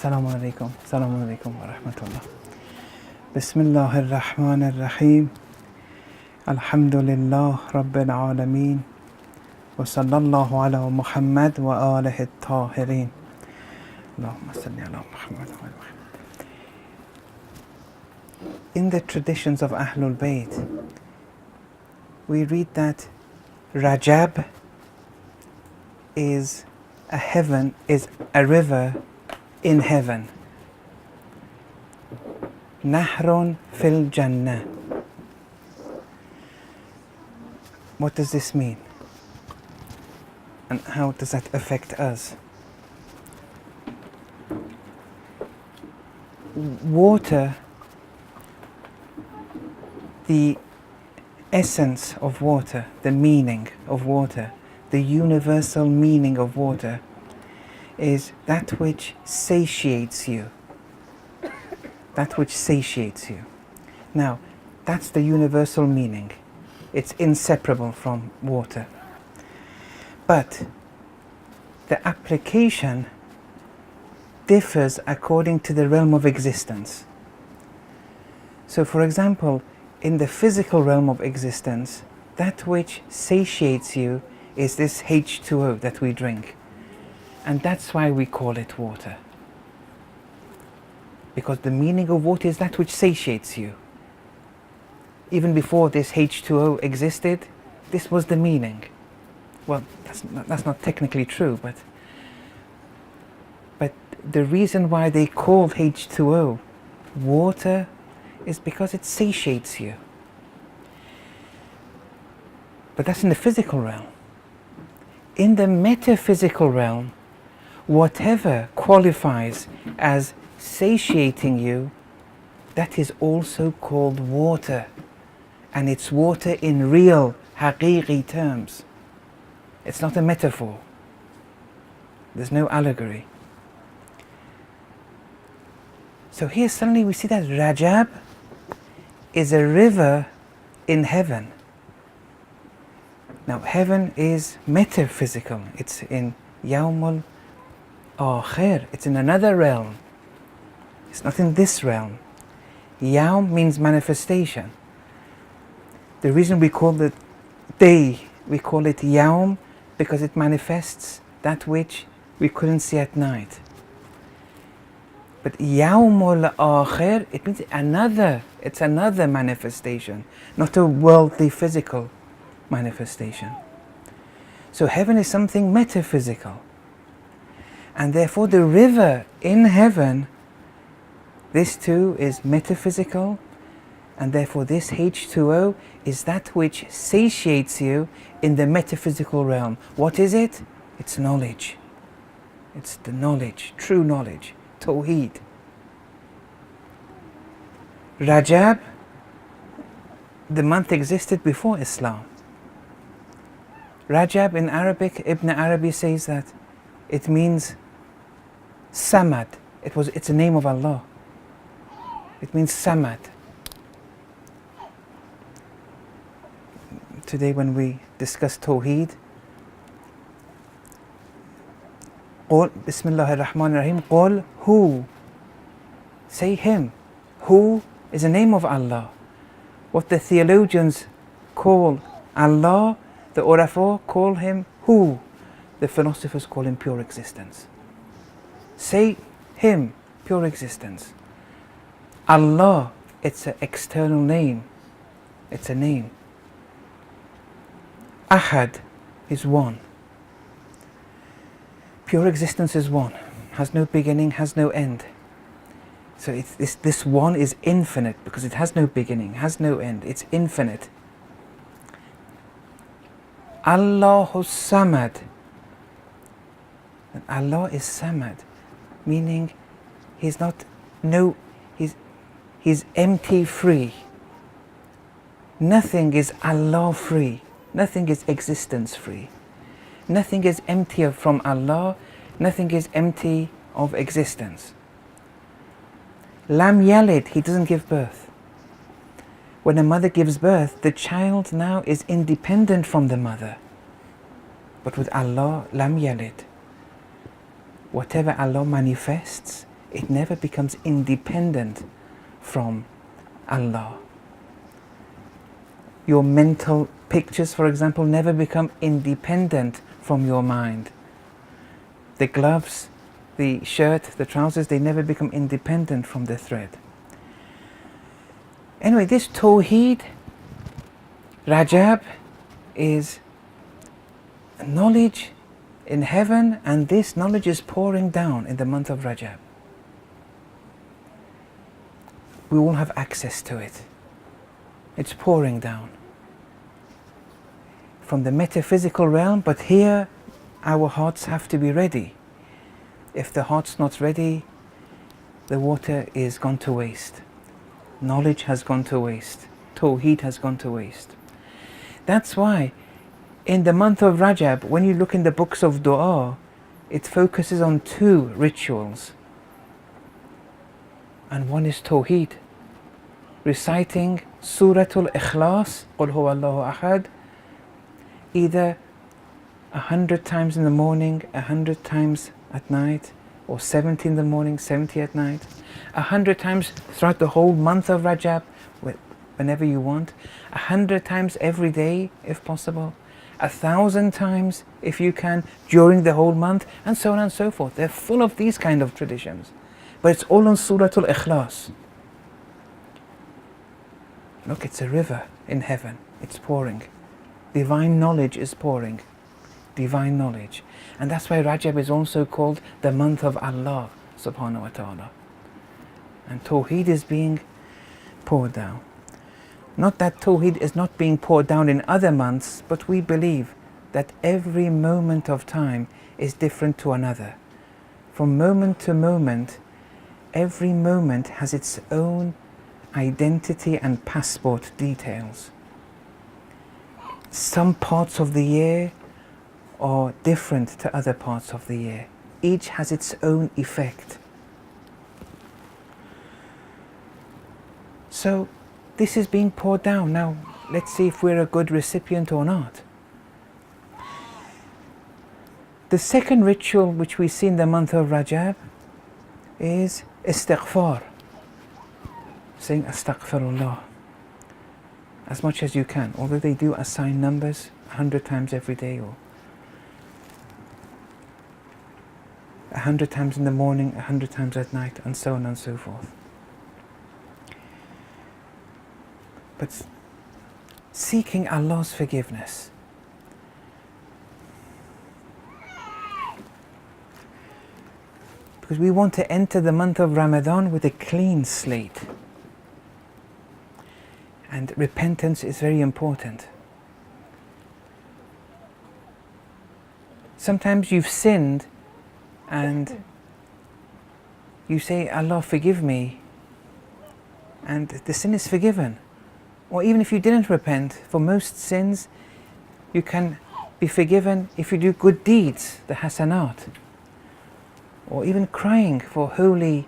Assalamu alaikum. Assalamu alaikum wa rahmatullah. Bismillahir Rahmanir Rahim. Alhamdulillah Rabbil Alameen. Wa sallallahu ala Muhammad wa alihi at-tahirin. Allahumma salli ala Muhammad wa ala Muhammad. In the traditions of Ahlul Bayt, we read that Rajab is a river in heaven. Nahrun fil Jannah. What does this mean? And how does that affect us? Water, the essence of water, the meaning of water, the universal meaning of water is that which satiates you. That which satiates you. Now, that's the universal meaning. It's inseparable from water. But the application differs according to the realm of existence. So, for example, in the physical realm of existence, that which satiates you is this H2O that we drink. And that's why we call it water. Because the meaning of water is that which satiates you. Even before this H2O existed, this was the meaning. Well, that's not technically true, but the reason why they call H2O water is because it satiates you. But that's in the physical realm. In the metaphysical realm, whatever qualifies as satiating you, that is also called water. And it's water in real, haqiqi terms. It's not a metaphor. There's no allegory. So here suddenly we see that Rajab is a river in heaven. Now heaven is metaphysical. It's in Yawmul Akhir. It's in another realm. It's not in this realm. Yawm means manifestation. The reason we call it day, we call it Yawm, because it manifests that which we couldn't see at night. But Yawmul Akhir, it means it's another manifestation, not a worldly physical manifestation. So heaven is something metaphysical. And therefore the river in heaven, this too is metaphysical, and therefore this H2O is that which satiates you in the metaphysical realm. What is it? It's knowledge. It's the knowledge, true knowledge, Tawheed. Rajab, the month existed before Islam. Rajab in Arabic, Ibn Arabi says that it means Samad. It's a name of Allah. It means Samad. Today when we discuss Tawheed, Bismillahir Rahmanir Rahim, Qul Hu. Say Him. Hu is a name of Allah. What the theologians call Allah, the Urafa call Him Hu. The philosophers call Him pure existence. Say Him, pure existence. Allah, it's an external name. It's a name. Ahad is one. Pure existence is one. Has no beginning, has no end. So this one is infinite because it has no beginning, has no end. It's infinite. Allahu Samad. And Allah is Samad, meaning He's empty free. Nothing is Allah free. Nothing is existence free. Nothing is empty from Allah. Nothing is empty of existence. Lam Yalid, He doesn't give birth. When a mother gives birth, the child now is independent from the mother. But with Allah, Lam Yalid. Whatever Allah manifests it never becomes independent from Allah. Your mental pictures, for example, never become independent from your mind. The gloves, the shirt, the trousers, they never become independent from the thread. Anyway, this Tawheed, Rajab, is knowledge in heaven, and this knowledge is pouring down in the month of Rajab. We all have access to it. It's pouring down from the metaphysical realm, but here our hearts have to be ready. If the heart's not ready, the water is gone to waste. Knowledge has gone to waste. Tawheed has gone to waste. That's why in the month of Rajab, when you look in the books of dua, it focuses on two rituals. And one is Tawheed, reciting Suratul Ikhlas, Qul Huwa Allahu Ahad, either 100 times in the morning, 100 times at night, or 70 in the morning, 70 at night, 100 times throughout the whole month of Rajab, whenever you want, 100 times every day if possible, 1,000 times if you can during the whole month, and so on and so forth. They're full of these kind of traditions, but it's all on Suratul Ikhlas. Look, it's a river in heaven, it's pouring. Divine knowledge is pouring. Divine knowledge. And that's why Rajab is also called the month of Allah subhanahu wa ta'ala. And Tawheed is being poured down. Not that Tawheed is not being poured down in other months, but we believe that every moment of time is different to another. From moment to moment, every moment has its own identity and passport details. Some parts of the year are different to other parts of the year. Each has its own effect. So this is being poured down. Now let's see if we're a good recipient or not. The second ritual which we see in the month of Rajab is istighfar, saying astaghfirullah as much as you can, although they do assign numbers 100 times every day, or 100 times in the morning, 100 times at night, and so on and so forth. But seeking Allah's forgiveness. Because we want to enter the month of Ramadan with a clean slate. And repentance is very important. Sometimes you've sinned and you say, Allah forgive me, and the sin is forgiven. Or even if you didn't repent, for most sins you can be forgiven if you do good deeds, the hasanat. Or even crying for holy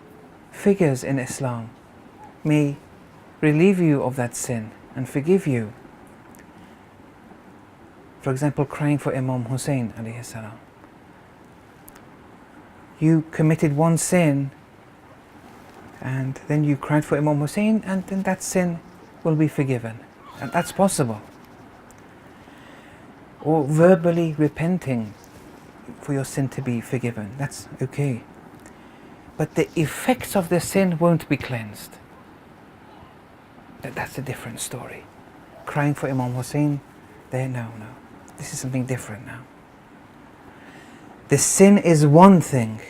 figures in Islam may relieve you of that sin and forgive you. For example, crying for Imam Hussein alayhi salam. You committed one sin and then you cried for Imam Hussein, and then that sin will be forgiven. And that's possible. Or verbally repenting for your sin to be forgiven, that's okay. But the effects of the sin won't be cleansed. That's a different story. Crying for Imam Hussein, no. This is something different now. The sin is one thing,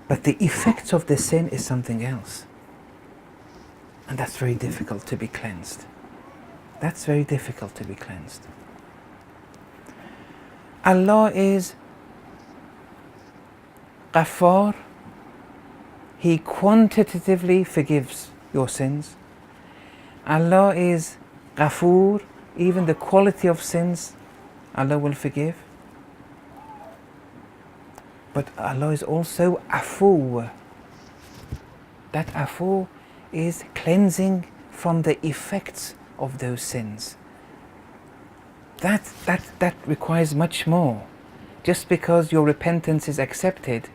but the effects of the sin is something else. And that's very difficult to be cleansed. That's very difficult to be cleansed. Allah is Ghaffar. He quantitatively forgives your sins. Allah is Ghafoor. Even the quality of sins, Allah will forgive. But Allah is also Afu. That Afu is cleansing from the effects of those sins. That requires much more. Just because your repentance is accepted,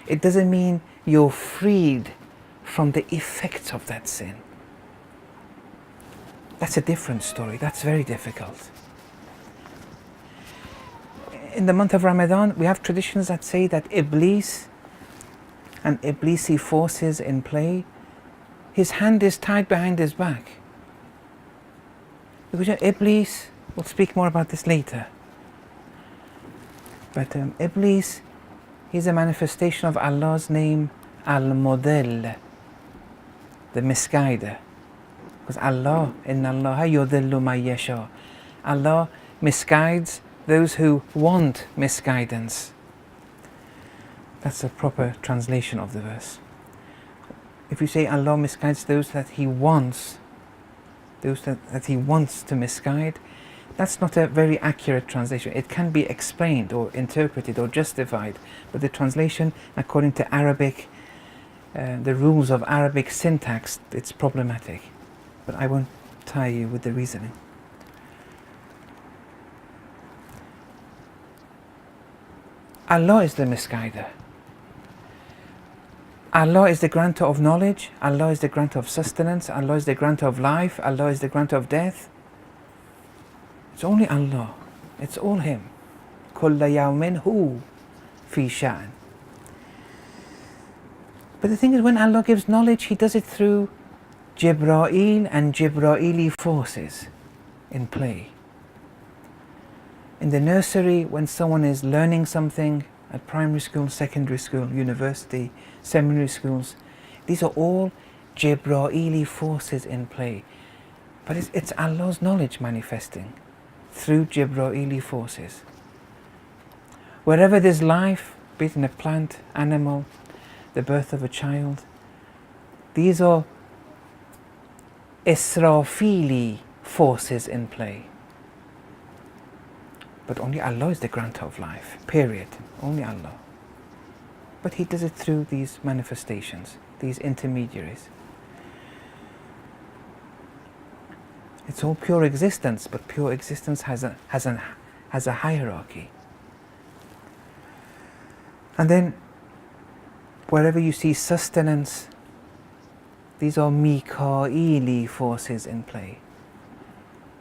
It doesn't mean you're freed from the effects of that sin. That's a different story. That's very difficult. In the month of Ramadan, we have traditions that say that Iblis and Iblisi forces in play, his hand is tied behind his back. Because Iblis, we'll speak more about this later. But Iblis, he's a manifestation of Allah's name, Al-Model, the misguider. Because Allah, Inna Allah yudhillu man yasha. Allah misguides those who want misguidance. That's a proper translation of the verse. If you say Allah misguides those that He wants, those that He wants to misguide, that's not a very accurate translation. It can be explained or interpreted or justified, but the translation, according to Arabic, the rules of Arabic syntax, it's problematic. But I won't tire you with the reasoning. Allah is the misguider. Allah is the grantor of knowledge. Allah is the grantor of sustenance. Allah is the grantor of life. Allah is the grantor of death. It's only Allah. It's all Him. كُلَّ يَوْمٍ هُوَ فِي شَأْنٍ. But the thing is, when Allah gives knowledge, He does it through Jibra'il and Jibra'ili forces in play. In the nursery, when someone is learning something at primary school, secondary school, university, seminary schools, these are all Jibra'ili forces in play. But it's Allah's knowledge manifesting through Jibra'ili forces. Wherever there's life, be it in a plant, animal, the birth of a child, these are Israfili forces in play. But only Allah is the grantor of life, period. Only Allah. But He does it through these manifestations, these intermediaries. It's all pure existence, but pure existence has a hierarchy. And then, wherever you see sustenance, these are Mikaili forces in play.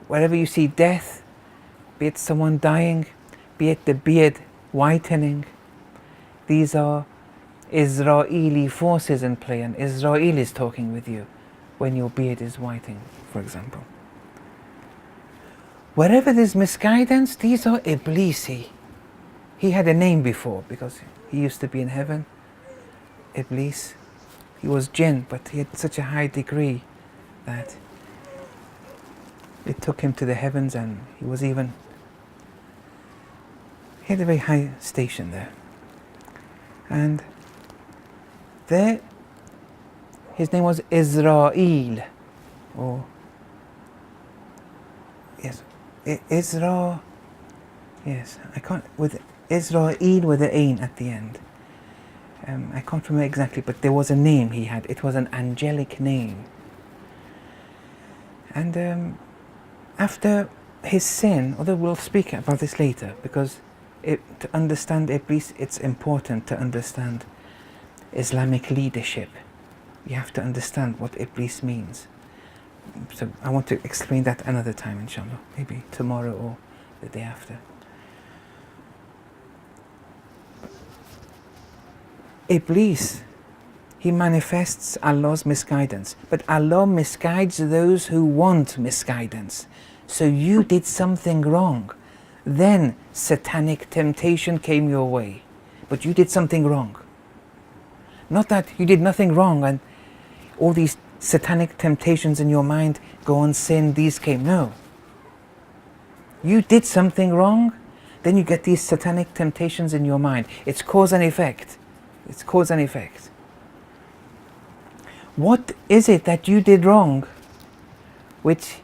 Wherever you see death, be it someone dying, be it the beard whitening, these are Israeli forces in play, and Israel is talking with you when your beard is whitening, for example. Wherever there's misguidance, these are Iblisi. He had a name before because he used to be in heaven. Iblis. He was jinn, but he had such a high degree that it took him to the heavens, and he had a very high station there. And there, his name was Israel, or yes, Isra. Yes, I can't with Israel with the ain at the end. I can't remember exactly, but there was a name he had. It was an angelic name. And after his sin, although we'll speak about this later, because to understand Iblis, it's important to understand Islamic leadership. You have to understand what Iblis means. So I want to explain that another time, inshallah, maybe tomorrow or the day after. Iblis, he manifests Allah's misguidance, but Allah misguides those who want misguidance. So you did something wrong, then satanic temptation came your way, but you did something wrong. Not that you did nothing wrong and all these satanic temptations in your mind, go on, sin, these came. No. You did something wrong, then you get these satanic temptations in your mind. It's cause and effect. It's cause and effect. What is it that you did wrong, which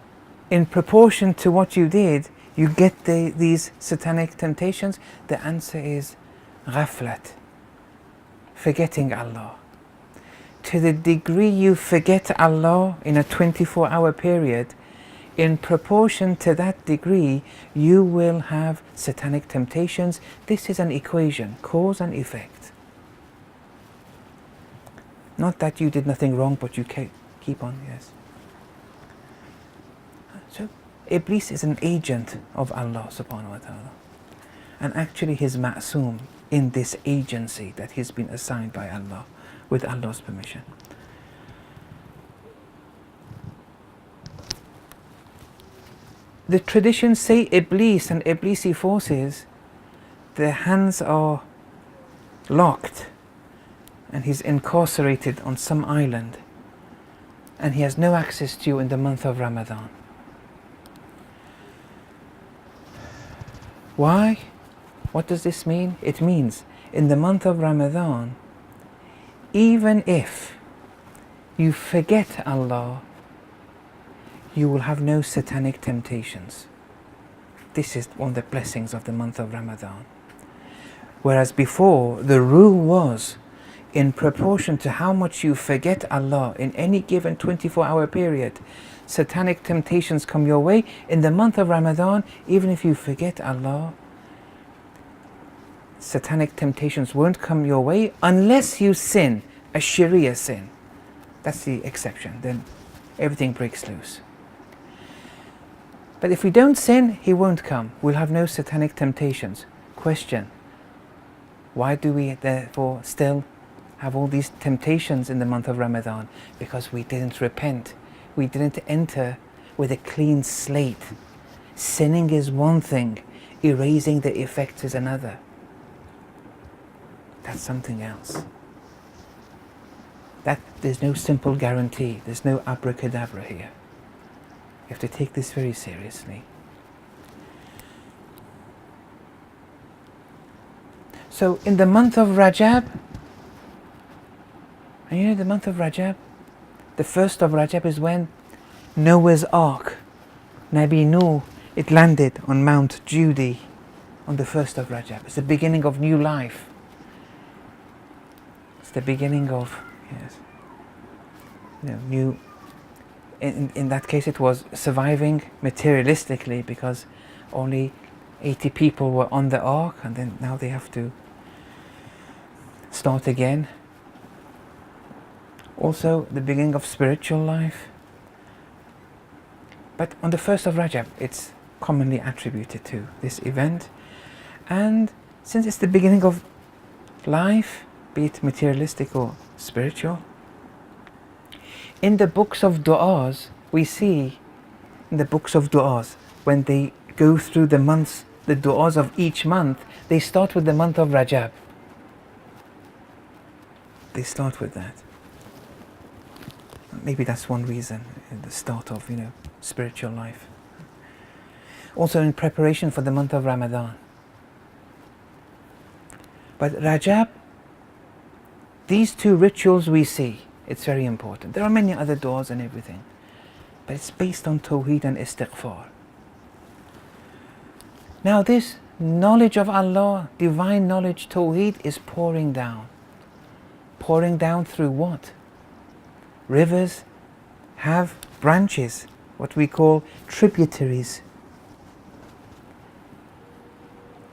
in proportion to what you did, you get these satanic temptations? The answer is ghaflat, forgetting Allah. To the degree you forget Allah in a 24-hour period, in proportion to that degree, you will have satanic temptations. This is an equation, cause and effect. Not that you did nothing wrong, but you keep on, yes. So, Iblis is an agent of Allah subhanahu wa ta'ala. And actually he's ma'soom in this agency that he's been assigned by Allah, with Allah's permission. The traditions say Iblis and Iblisi forces, their hands are locked and he's incarcerated on some island and he has no access to you in the month of Ramadan. Why? What does this mean? It means in the month of Ramadan, even if you forget Allah, you will have no satanic temptations. This is one of the blessings of the month of Ramadan. Whereas before, the rule was, in proportion to how much you forget Allah in any given 24-hour period, satanic temptations come your way. In the month of Ramadan, even if you forget Allah, satanic temptations won't come your way unless you sin, a Sharia sin. That's the exception. Then everything breaks loose. But if we don't sin, he won't come. We'll have no satanic temptations. Question: why do we therefore still have all these temptations in the month of Ramadan? Because we didn't repent. We didn't enter with a clean slate. Sinning is one thing, erasing the effects is another. That's something else. There's no simple guarantee. There's no abracadabra here. You have to take this very seriously. So in the month of Rajab, and you know the month of Rajab, the first of Rajab is when Noah's Ark, Nabi Noah, it landed on Mount Judy on the first of Rajab. It's the beginning of new life. It's the beginning of, yes, new. In that case, it was surviving materialistically because only 80 people were on the ark, and then now they have to start again. Also, the beginning of spiritual life. But on the first of Rajab, it's commonly attributed to this event. And since it's the beginning of life, be it materialistic or spiritual, in the books of du'as, we see, in the books of du'as, when they go through the months, the du'as of each month, they start with the month of Rajab. They start with that. Maybe that's one reason, the start of, spiritual life. Also in preparation for the month of Ramadan. But Rajab, these two rituals we see, it's very important. There are many other du'as and everything, but it's based on Tawheed and Istighfar. Now this knowledge of Allah, divine knowledge, Tawheed, is pouring down. Pouring down through what? Rivers have branches, what we call tributaries.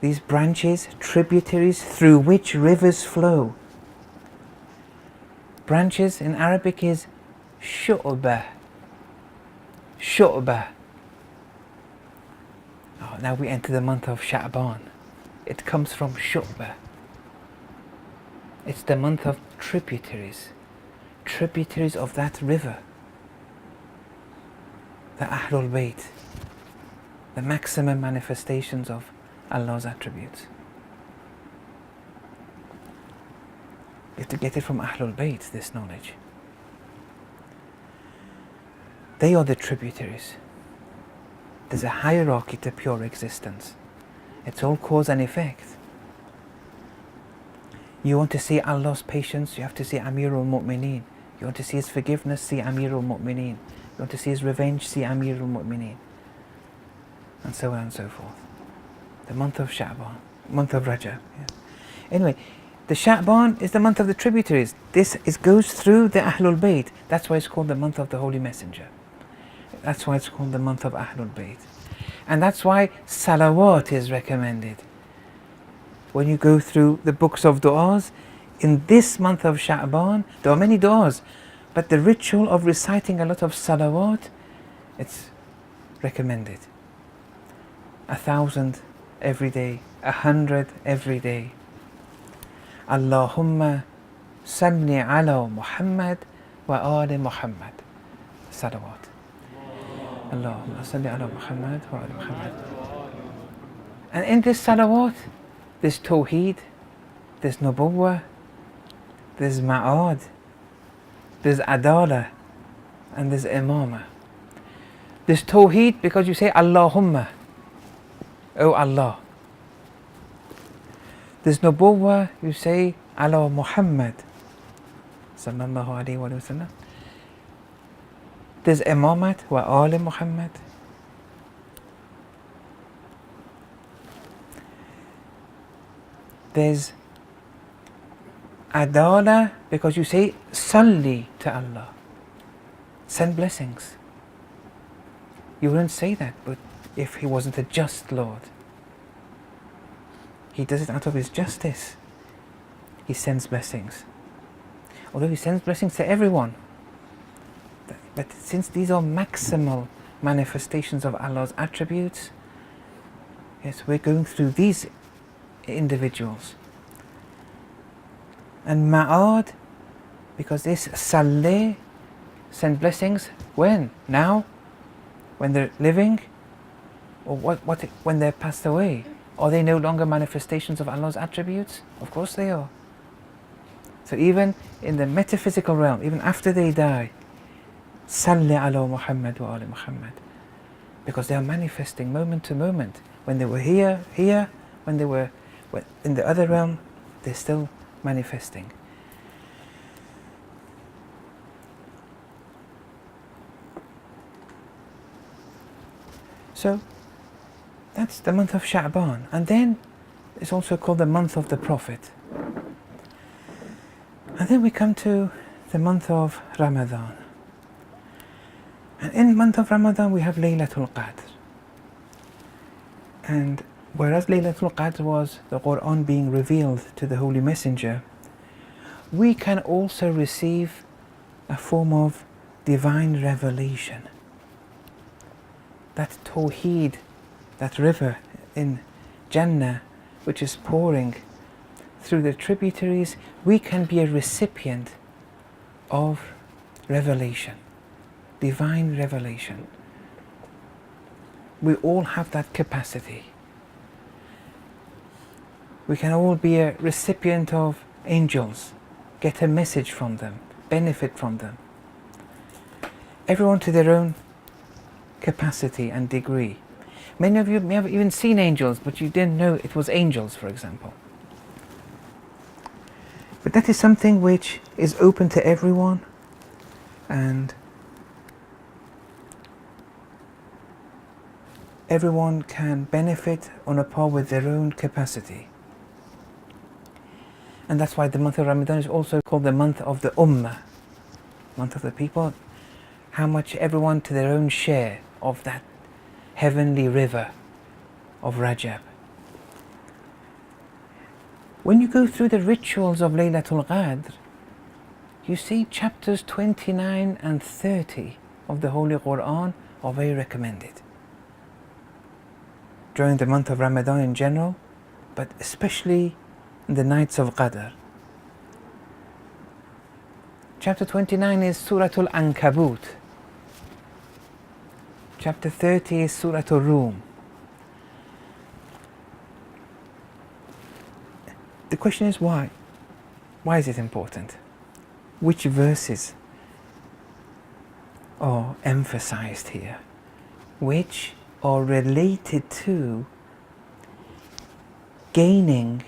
These branches, tributaries through which rivers flow. Branches in Arabic is shu'bah. Shu'bah. Oh, now we enter the month of Sha'ban. It comes from shu'bah. It's the month of tributaries. Tributaries of that river. The Ahlul Bayt. The maximum manifestations of Allah's attributes. You have to get it from Ahlul Bayt, this knowledge. They are the tributaries. There's a hierarchy to pure existence. It's all cause and effect. You want to see Allah's patience, you have to see Amirul Mu'mineen. You want to see His forgiveness, see Amirul Mu'mineen. You want to see His revenge, see Amirul Mu'mineen. And so on and so forth. The month of Sha'ban, month of Rajab. Yeah. Anyway, the Sha'ban is the month of the tributaries. This goes through the Ahlul Bayt. That's why it's called the month of the Holy Messenger. That's why it's called the month of Ahlul Bayt. And that's why salawat is recommended. When you go through the books of du'as, in this month of Sha'ban, there are many du'as, but the ritual of reciting a lot of salawat, it's recommended. 1,000 every day, 100 every day. Allahumma salli ala Muhammad wa ali Muhammad. Salawat. Allahumma salli ala Muhammad wa ali Muhammad. And in this salawat, there's tawheed, there's nubuwwah, there's ma'ad, there's adala, and there's imama. There's tawheed because you say Allahumma, O Allah. There's nubuwwah, you say ala Muhammad sallallahu alayhi wa sallam. There's imamat wa ali Muhammad. There's adala because you say salli to Allah, send blessings. You wouldn't say that, but if he wasn't a just Lord, he does it out of his justice. He sends blessings, although he sends blessings to everyone. But since these are maximal manifestations of Allah's attributes, yes, we're going through these individuals. And ma'ad, because this saleh, send blessings, when? Now? When they're living? Or when they're passed away? Are they no longer manifestations of Allah's attributes? Of course they are. So even in the metaphysical realm, even after they die, salli ala Muhammad wa ali Muhammad, because they are manifesting moment to moment. When they were here, when they were in the other realm, they're still manifesting. So that's the month of Sha'ban, and then it's also called the month of the Prophet. And then we come to the month of Ramadan. And in the month of Ramadan we have Laylatul Qadr. And whereas Laylatul Qadr was the Quran being revealed to the Holy Messenger, we can also receive a form of divine revelation. That Tawheed, that river in Jannah which is pouring through the tributaries, we can be a recipient of revelation, divine revelation. We all have that capacity. We can all be a recipient of angels, get a message from them, benefit from them. Everyone to their own capacity and degree. Many of you may have even seen angels, but you didn't know it was angels, for example. But that is something which is open to everyone, and everyone can benefit on a par with their own capacity. And that's why the month of Ramadan is also called the month of the Ummah, month of the people. How much everyone to their own share of that heavenly river of Rajab. When you go through the rituals of Laylatul Qadr, you see chapters 29 and 30 of the Holy Quran are very recommended. During the month of Ramadan in general, but especially in the nights of Qadr. Chapter 29 is Suratul Ankabut. Chapter 30 is Suratul Rum. The question is why? Why is it important? Which verses are emphasized here? Which are related to gaining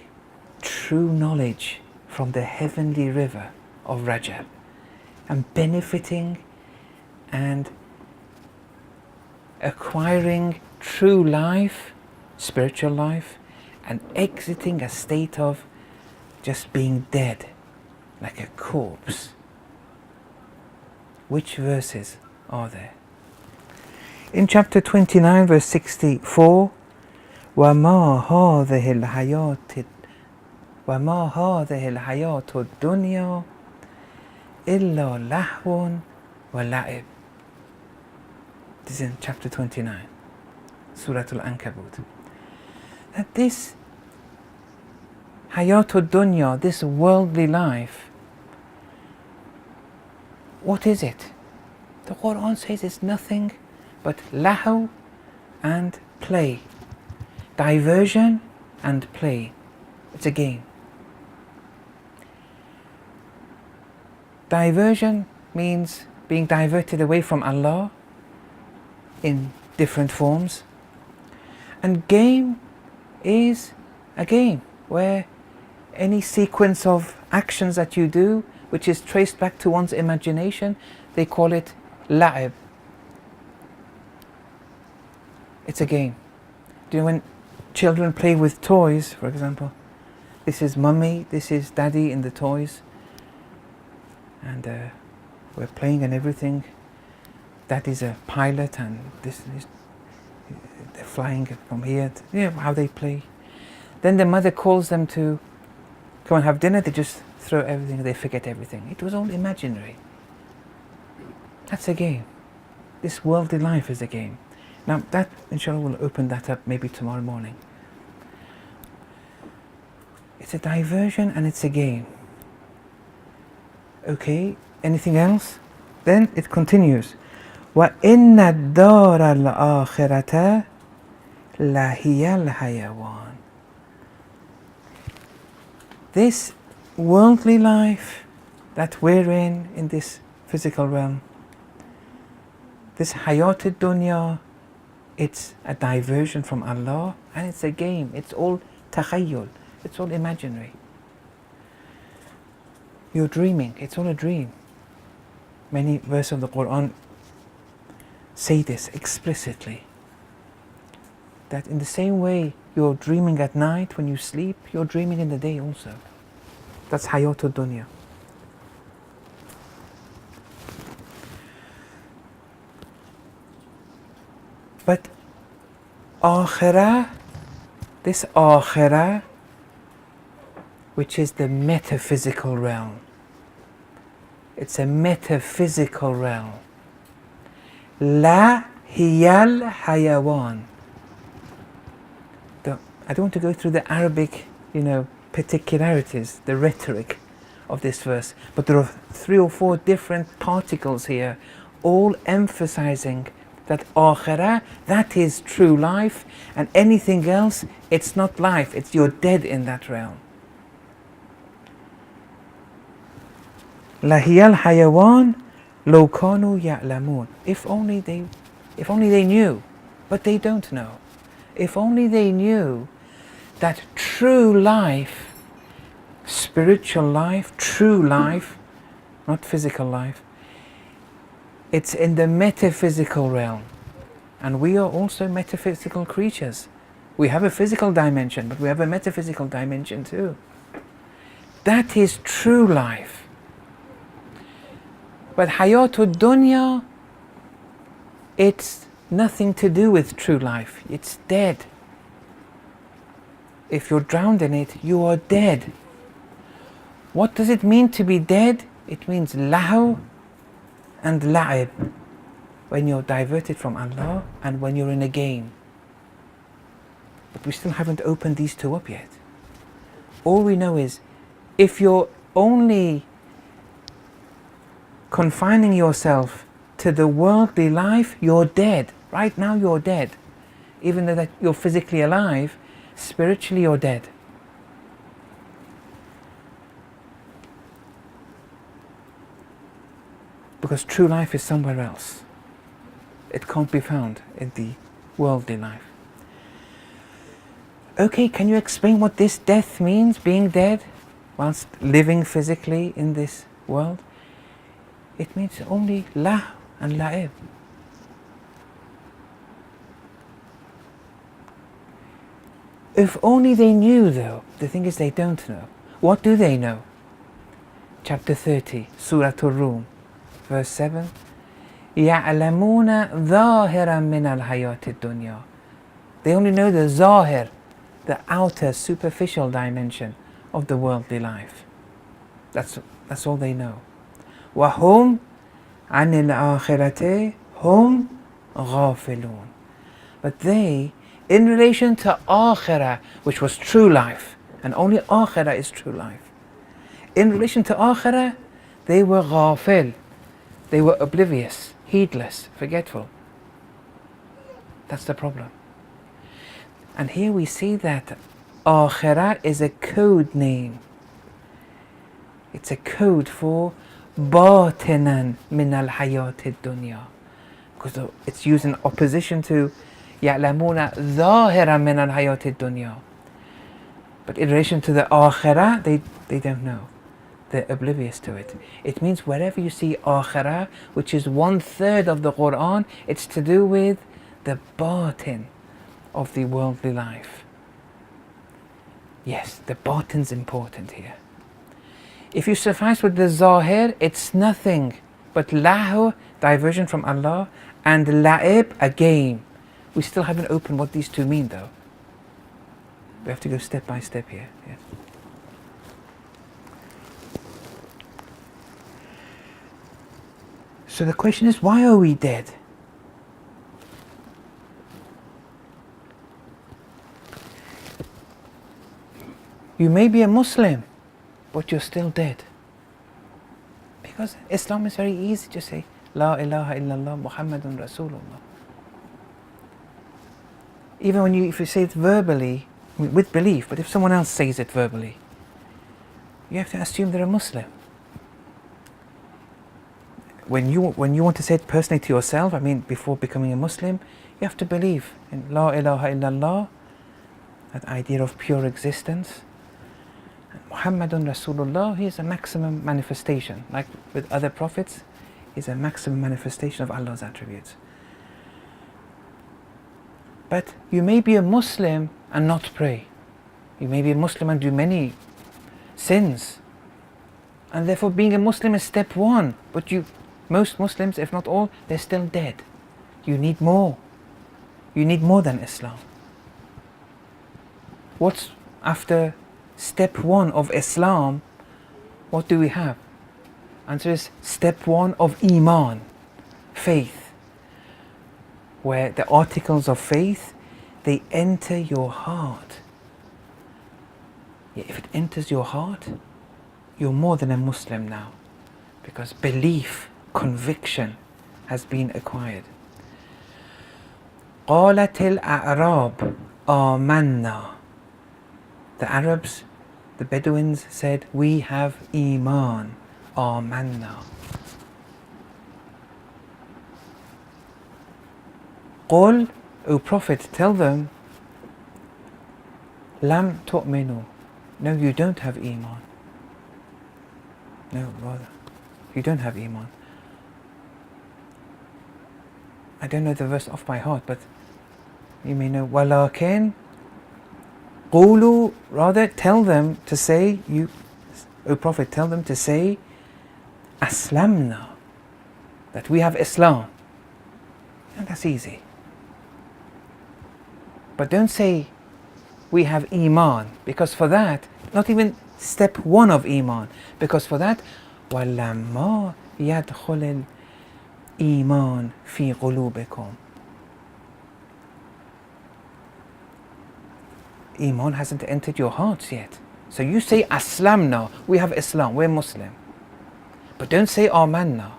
true knowledge from the heavenly river of Rajab and benefiting and acquiring true life, spiritual life, and exiting a state of just being dead, like a corpse. Which verses are there? In chapter 29, verse 64, وَمَا هَذِهِ الْحَيَاةِ وَمَا هَذِهِ الْحَيَاةُ الدُّنْيَا إِلَّا لَهْوٌ وَلَعِبٌ. This is in chapter 29, Surah Al-Ankabut. That this Hayatul Dunya, this worldly life, what is it? The Quran says it's nothing but lahu and play, diversion and play. It's a game. Diversion means being diverted away from Allah in different forms, and game is a game where any sequence of actions that you do which is traced back to one's imagination, they call it la'ib. It's a game. Do you know when children play with toys, for example, this is mummy, this is daddy in the toys, and we're playing and everything. Daddy's a pilot and this is, they're flying from here, you know how they play. Then the mother calls them to come and have dinner, they just throw everything, they forget everything. It was all imaginary. That's a game. This worldly life is a game. Now that, inshallah, we'll open that up maybe tomorrow morning. It's a diversion and it's a game. Okay, anything else? Then it continues. وَإِنَّ الدَّارَ الْآخِرَةَ لَهِيَ الْحَيَوَانِ. This worldly life that we're in this physical realm, this Hayatul Dunya, it's a diversion from Allah and it's a game. It's all takhayyul, it's all imaginary. You're dreaming, it's all a dream. Many verses of the Quran say this explicitly, that in the same way you're dreaming at night when you sleep, you're dreaming in the day also. That's Hayatul Dunya. But Akhirah, this Akhirah, which is the metaphysical realm, it's a metaphysical realm. La hiyal hayawan. I don't want to go through the Arabic, particularities, the rhetoric of this verse, but there are 3 or 4 different particles here, all emphasizing that Akhirah, that is true life, and anything else, it's not life, it's you're dead in that realm. Lahiyal hayawan law kanu ya'lamun. If only they knew, but they don't know. If only they knew that true life, spiritual life, true life, not physical life, it's in the metaphysical realm. And we are also metaphysical creatures. We have a physical dimension, but we have a metaphysical dimension too. That is true life. But Hayatul Dunya, it's nothing to do with true life. It's dead. If you're drowned in it, you are dead. What does it mean to be dead? It means lahu and la'ib, when you're diverted from Allah and when you're in a game. But we still haven't opened these 2 up yet. All we know is, if you're only confining yourself to the worldly life, you're dead. Right now you're dead. Even though that you're physically alive, spiritually you're dead. Because true life is somewhere else. It can't be found in the worldly life. Okay, can you explain what this death means, being dead, whilst living physically in this world? It means only lah and la'ib. If only they knew though. The thing is they don't know. What do they know? Chapter 30, Surah Ar-Rum, verse 7. يَعْلَمُونَ ظَاهِرًا مِنَ الْحَيَاةِ الدُّنْيَا. They only know the zahir, the outer, superficial dimension of the worldly life. That's all they know. وَهُمْ عَنِ الْآخِرَةِ هُمْ غَافِلُونَ. But they, in relation to Akhirah, which was true life, and only Akhirah is true life, in relation to Akhirah, they were ghafil. They were oblivious, heedless, forgetful. That's the problem. And here we see that Akhirah is a code name. It's a code for batinan min al-hayat dunya, because it's used in opposition to يَعْلَمُونَ ظَاهِرًا مِنَ الْحَيَاةِ الدُّنْيَا. But in relation to the Akhirah, they don't know. They're oblivious to it. It means wherever you see Akhirah, which is 1/3 of the Quran, it's to do with the batin of the worldly life. Yes, the batin's important here. If you suffice with the zahir, it's nothing but lahu, diversion from Allah, and la'ib, a game. We still haven't opened what these two mean though. We have to go step by step here. Yes. So the question is, why are we dead? You may be a Muslim, but you're still dead. Because Islam is very easy to say, La ilaha illallah Muhammadun Rasulullah. Even if you say it verbally, with belief, but if someone else says it verbally, you have to assume they're a Muslim. When you want to say it personally to yourself, before becoming a Muslim, you have to believe in La ilaha illallah, that idea of pure existence. Muhammadun Rasulullah, he is a maximum manifestation. Like with other prophets, he is a maximum manifestation of Allah's attributes. But you may be a Muslim and not pray. You may be a Muslim and do many sins. And therefore being a Muslim is step one. But most Muslims, if not all, they're still dead. You need more. You need more than Islam. What's after step one of Islam? What do we have? Answer is step one of Iman, faith, where the articles of faith, they enter your heart. Yeah, if it enters your heart, you're more than a Muslim now, because belief, conviction has been acquired. قالت الأعراب آمنا. The Arabs, the Bedouins said, we have Iman, آمنا. قل, O Prophet, tell them, لم تؤمنوا. No, you don't have Iman. No, rather, you don't have Iman. I don't know the verse off by heart, but you may know. ولكن قولوا, rather tell them to say, O Prophet, tell them to say, أسلمنا, that we have Islam. And that's easy. But don't say we have Iman, because for that, not even step one of Iman, because for that, وَلَمَّا يَدْخُلِ الْإِيمَانِ فِي قُلُوبِكُمْ. Iman hasn't entered your hearts yet. So you say Aslamna, we have Islam, we're Muslim. But don't say Amanna.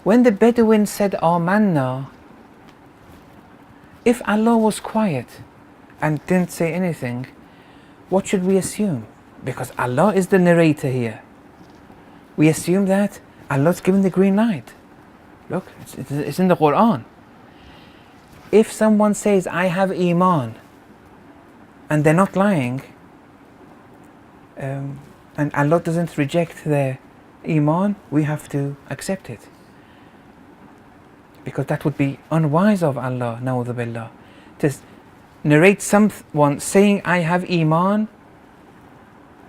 When the Bedouins said Amanna, if Allah was quiet and didn't say anything, what should we assume? Because Allah is the narrator here. We assume that Allah's given the green light. Look, it's in the Quran. If someone says, I have Iman, and they're not lying, and Allah doesn't reject their Iman, we have to accept it. Because that would be unwise of Allah, na'udhu billah, to narrate someone saying, I have Iman,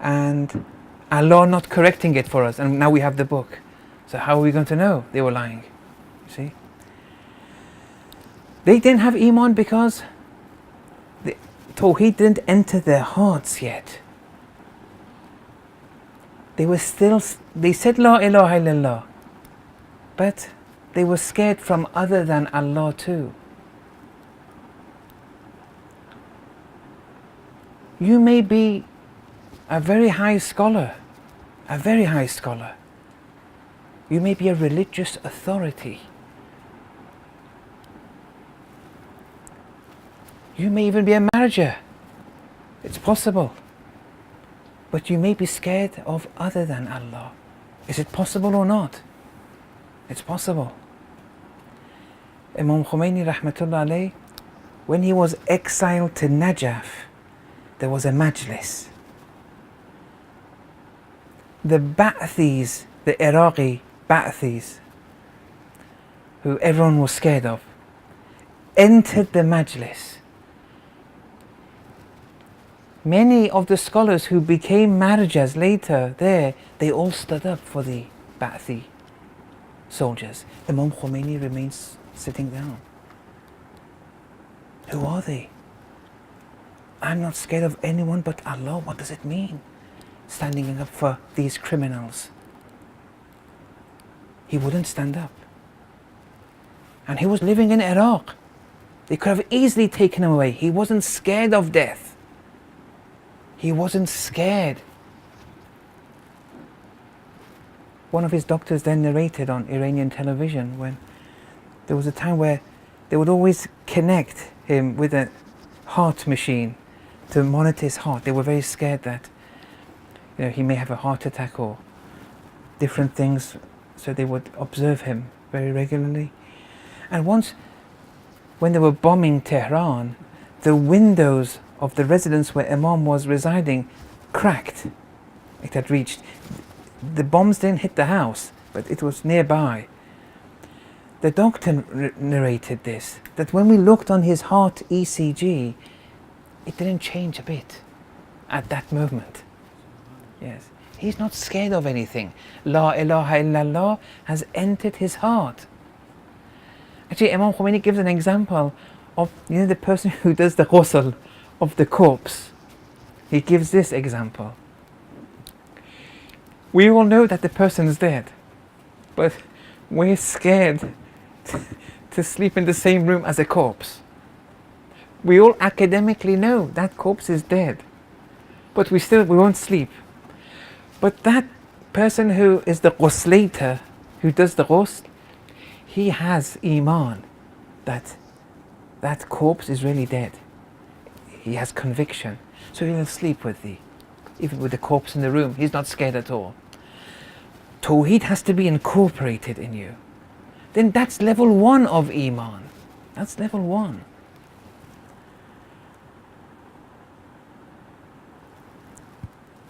and Allah not correcting it for us, and now we have the book. So how are we going to know they were lying? You see? They didn't have Iman because the Tawheed didn't enter their hearts yet. they said La ilaha illallah, but they were scared from other than Allah too. You may be a very high scholar, a very high scholar. You may be a religious authority. You may even be a manager. It's possible. But you may be scared of other than Allah. Is it possible or not? It's possible. Imam Khomeini rahmatullah alayh, when he was exiled to Najaf, there was a majlis. The Ba'athis, the Iraqi Ba'athis, who everyone was scared of, entered the majlis. Many of the scholars who became marjas later there, they all stood up for the Ba'athi soldiers. Imam Khomeini remains sitting down. Who are they? I'm not scared of anyone but Allah. What does it mean? Standing up for these criminals. He wouldn't stand up. And he was living in Iraq. They could have easily taken him away. He wasn't scared of death. He wasn't scared. One of his doctors then narrated on Iranian television when there was a time where they would always connect him with a heart machine to monitor his heart. They were very scared that he may have a heart attack or different things, so they would observe him very regularly. And once, when they were bombing Tehran, the windows of the residence where Imam was residing cracked. It had reached. The bombs didn't hit the house, but it was nearby. The doctor narrated this, that when we looked on his heart ECG, it didn't change a bit at that moment. Yes, he's not scared of anything. La ilaha illallah has entered his heart. Actually, Imam Khomeini gives an example of the person who does the ghusl of the corpse. He gives this example. We all know that the person is dead, but we're scared to sleep in the same room as a corpse. We all academically know that corpse is dead, but we won't sleep. But that person who is the ghuslator, who does the ghusl, he has iman that that corpse is really dead. He has conviction, so he will sleep even with the corpse in the room. He's not scared at all. Tawheed has to be incorporated in you. Then that's level 1 of iman. That's level 1.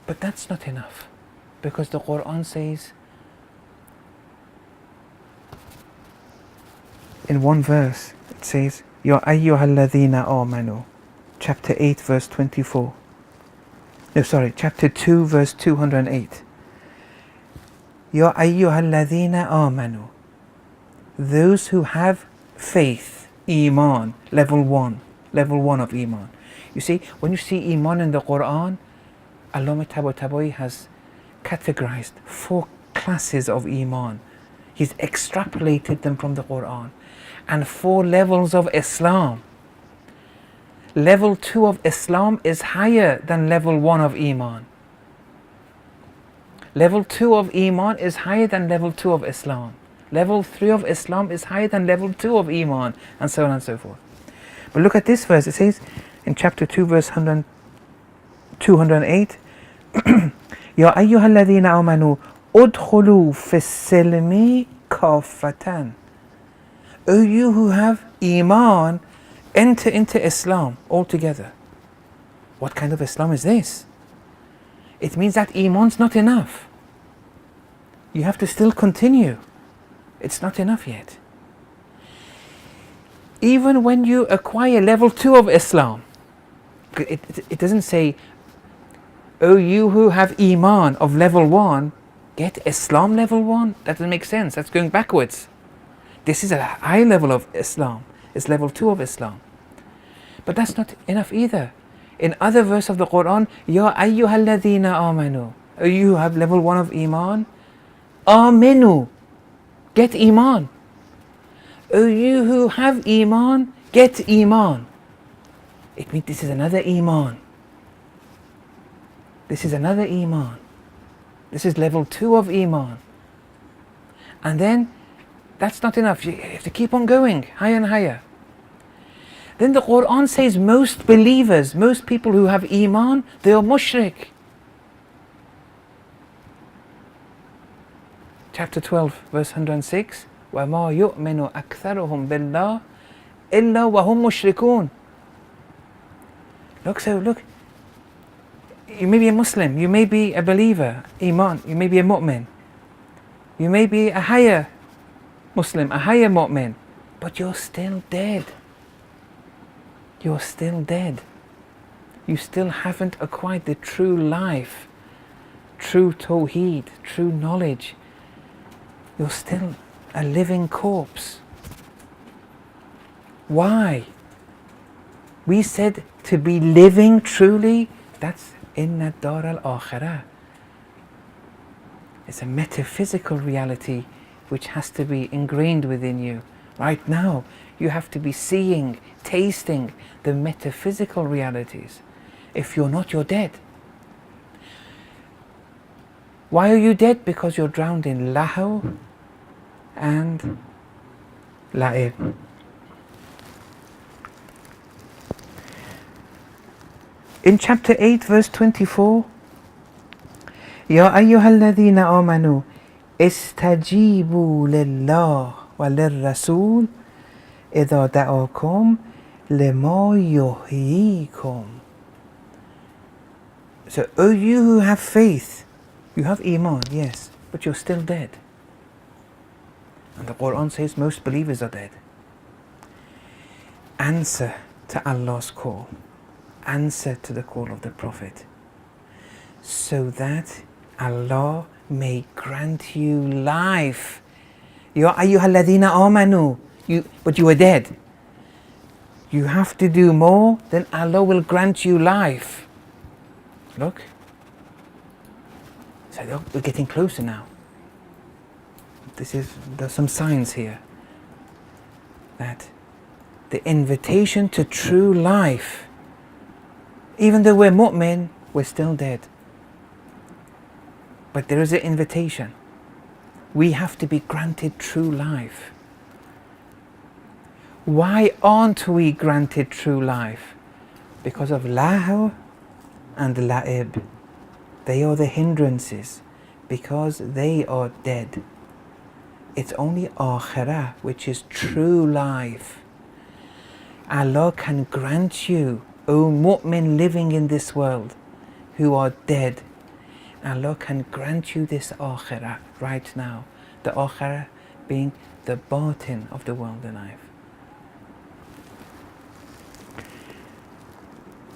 But that's not enough, because the Quran says in one verse, it says, Ya ayyuhal ladhina amanu, chapter 8 verse 24. No, sorry, chapter 2 verse 208. Ya ayyuhal ladhina amanu, those who have faith, iman, level 1 of iman. You see, when you see iman in the Quran, Allama Tabatabai has categorized 4 classes of iman. He's extrapolated them from the Quran. And 4 levels of Islam. Level 2 of Islam is higher than level 1 of iman. Level 2 of iman is higher than level 2 of Islam. Level 3 of Islam is higher than level 2 of iman, and so on and so forth. But look at this verse. It says in chapter 2 verse 208, Ya ayyuhal ladhina amanu udkhulu fis silmi kaffatan. O you who have iman, enter into Islam altogether. What kind of Islam is this? It means that iman's not enough. You have to still continue. It's not enough yet. Even when you acquire level 2 of Islam, it doesn't say, oh you who have iman of level 1, get Islam level 1. That doesn't make sense. That's going backwards. This is a high level of Islam. It's level 2 of Islam. But that's not enough either. In other verse of the Quran, Ya ayyuhal ladhina amanu, Oh, you have level 1 of Iman? Aminu, get Iman. Oh, you who have Iman, get Iman. It means this is another Iman. This is another Iman. This is level 2 of Iman. And then, that's not enough. You have to keep on going, higher and higher. Then the Quran says most believers, most people who have Iman, they are mushrik. Chapter 12, verse 106. وَمَا يُؤْمِنُ أَكْثَرُهُمْ بِاللَّهِ إِلَّا وَهُمْ مُشْرِكُونَ. Look, you may be a Muslim, you may be a believer, Iman, you may be a mu'min, you may be a higher Muslim, a higher mu'min, but you're still dead. You're still dead. You still haven't acquired the true life, true tawheed, true knowledge. You're still a living corpse. Why? We said to be living truly, that's inna dar al-akhirah. It's a metaphysical reality which has to be ingrained within you. Right now, you have to be seeing, tasting the metaphysical realities. If you're not, you're dead. Why are you dead? Because you're drowned in lahu and la'ib. In chapter 8, verse 24, يا أيها الذين آمنوا استجيبوا لله وللرسول إذا دعاكم لما يحييكم. So, oh, you who have faith, you have Iman, yes, but you're still dead. And the Quran says most believers are dead. Answer to Allah's call. Answer to the call of the Prophet, so that Allah may grant you life. Ya ayyuhalladhina amanu. But you are dead. You have to do more, then Allah will grant you life. Look. So look, we're getting closer now. There's some signs here that the invitation to true life, even though we're mu'min, we're still dead. But there is an invitation. We have to be granted true life. Why aren't we granted true life? Because of lahu and la'ib. They are the hindrances, because they are dead. It's only akhirah, which is true life. Allah can grant you, O mu'min living in this world, who are dead, Allah can grant you this akhirah right now. The akhirah being the batin of the world in life.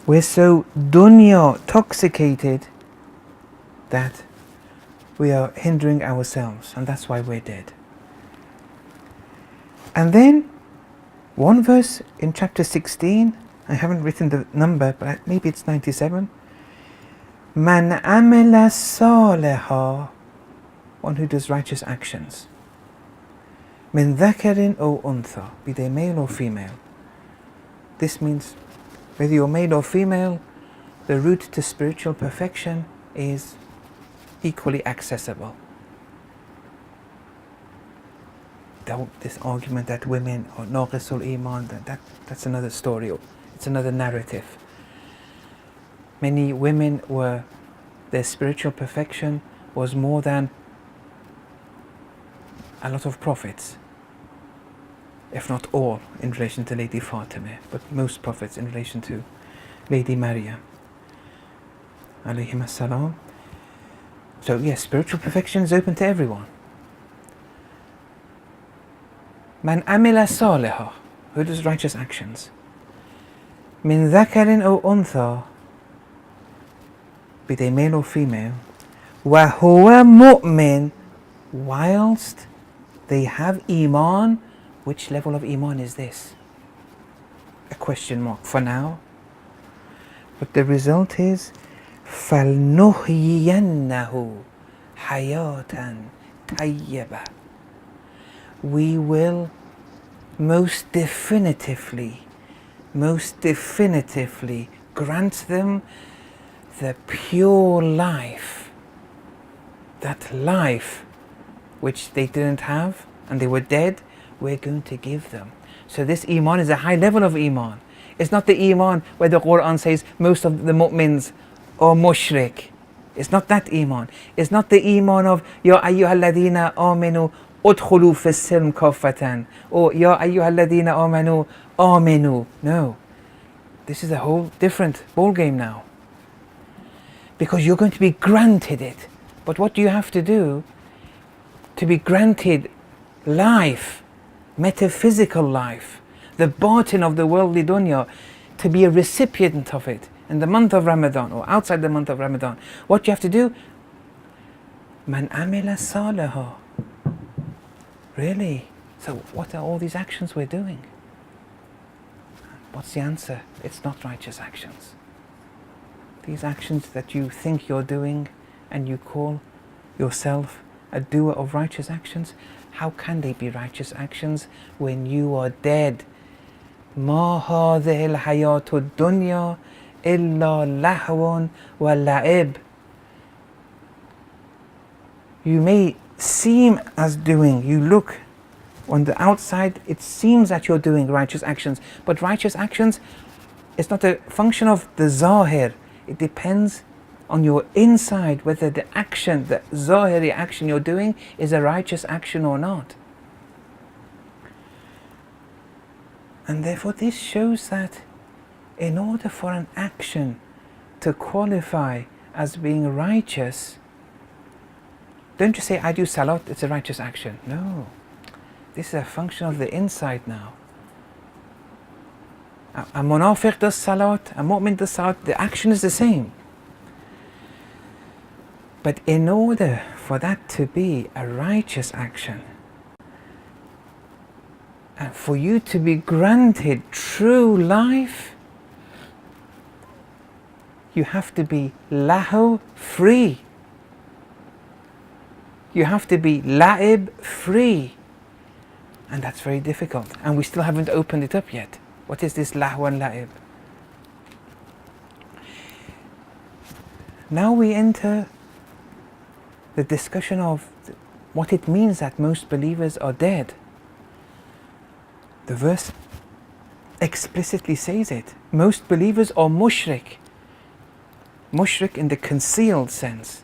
We're so dunya toxicated that we are hindering ourselves, and that's why we're dead. And then one verse in chapter 16, I haven't written the number, but maybe it's 97. Man amila saliha, one who does righteous actions. Min dhakarin o untha, be they male or female. This means whether you're male or female, the route to spiritual perfection is equally accessible. This argument that women are naqisul iman, that's another story. It's another narrative. Many women their spiritual perfection was more than a lot of prophets, if not all, in relation to Lady Fatima, but most prophets in relation to Lady Maryam, alayhim as-salam. So yes, spiritual perfection is open to everyone. Man amila saliha, who does righteous actions. Min dhakarin o untha, be they male or female. Wa huwa mu'min, whilst they have Iman. Which level of Iman is this? A question mark for now. But the result is فَلْنُحْيِيَنَّهُ حَيَاةً طَيِّبَةً. We will most definitively grant them the pure life, that life which they didn't have and they were dead, we're going to give them. So this iman is a high level of iman. It's not the iman where the Quran says most of the mu'mins are mushrik. It's not that iman. It's not the iman of Ya ayyuhalladhina aminu udkhulu fis silm kaffatan, or Ya ayyuhalladhina amanu aminu. No. This is a whole different ball game now. Because you're going to be granted it. But what do you have to do to be granted life, metaphysical life, the batin of the worldly dunya, to be a recipient of it in the month of Ramadan or outside the month of Ramadan? What do you have to do? Man amila salaha. Really? So what are all these actions we're doing? What's the answer? It's not righteous actions. These actions that you think you're doing and you call yourself a doer of righteous actions, how can they be righteous actions when you are dead? ما هذه الحياة الدنيا إلا لهو ولعب. You may seem as doing, you look on the outside, it seems that you're doing righteous actions, but righteous actions is not a function of the zahir. It depends on your inside whether the action, the zahiri action you're doing, is a righteous action or not. And therefore this shows that in order for an action to qualify as being righteous, don't just say I do salat, it's a righteous action. No. This is a function of the inside now. A munafiq does salat, a mu'min does salat, the action is the same. But in order for that to be a righteous action, and for you to be granted true life, you have to be lahu free. You have to be la'ib free. And that's very difficult. And we still haven't opened it up yet. What is this lahu and la'ib? Now we enter the discussion of what it means that most believers are dead. The verse explicitly says it. Most believers are mushrik. Mushrik in the concealed sense.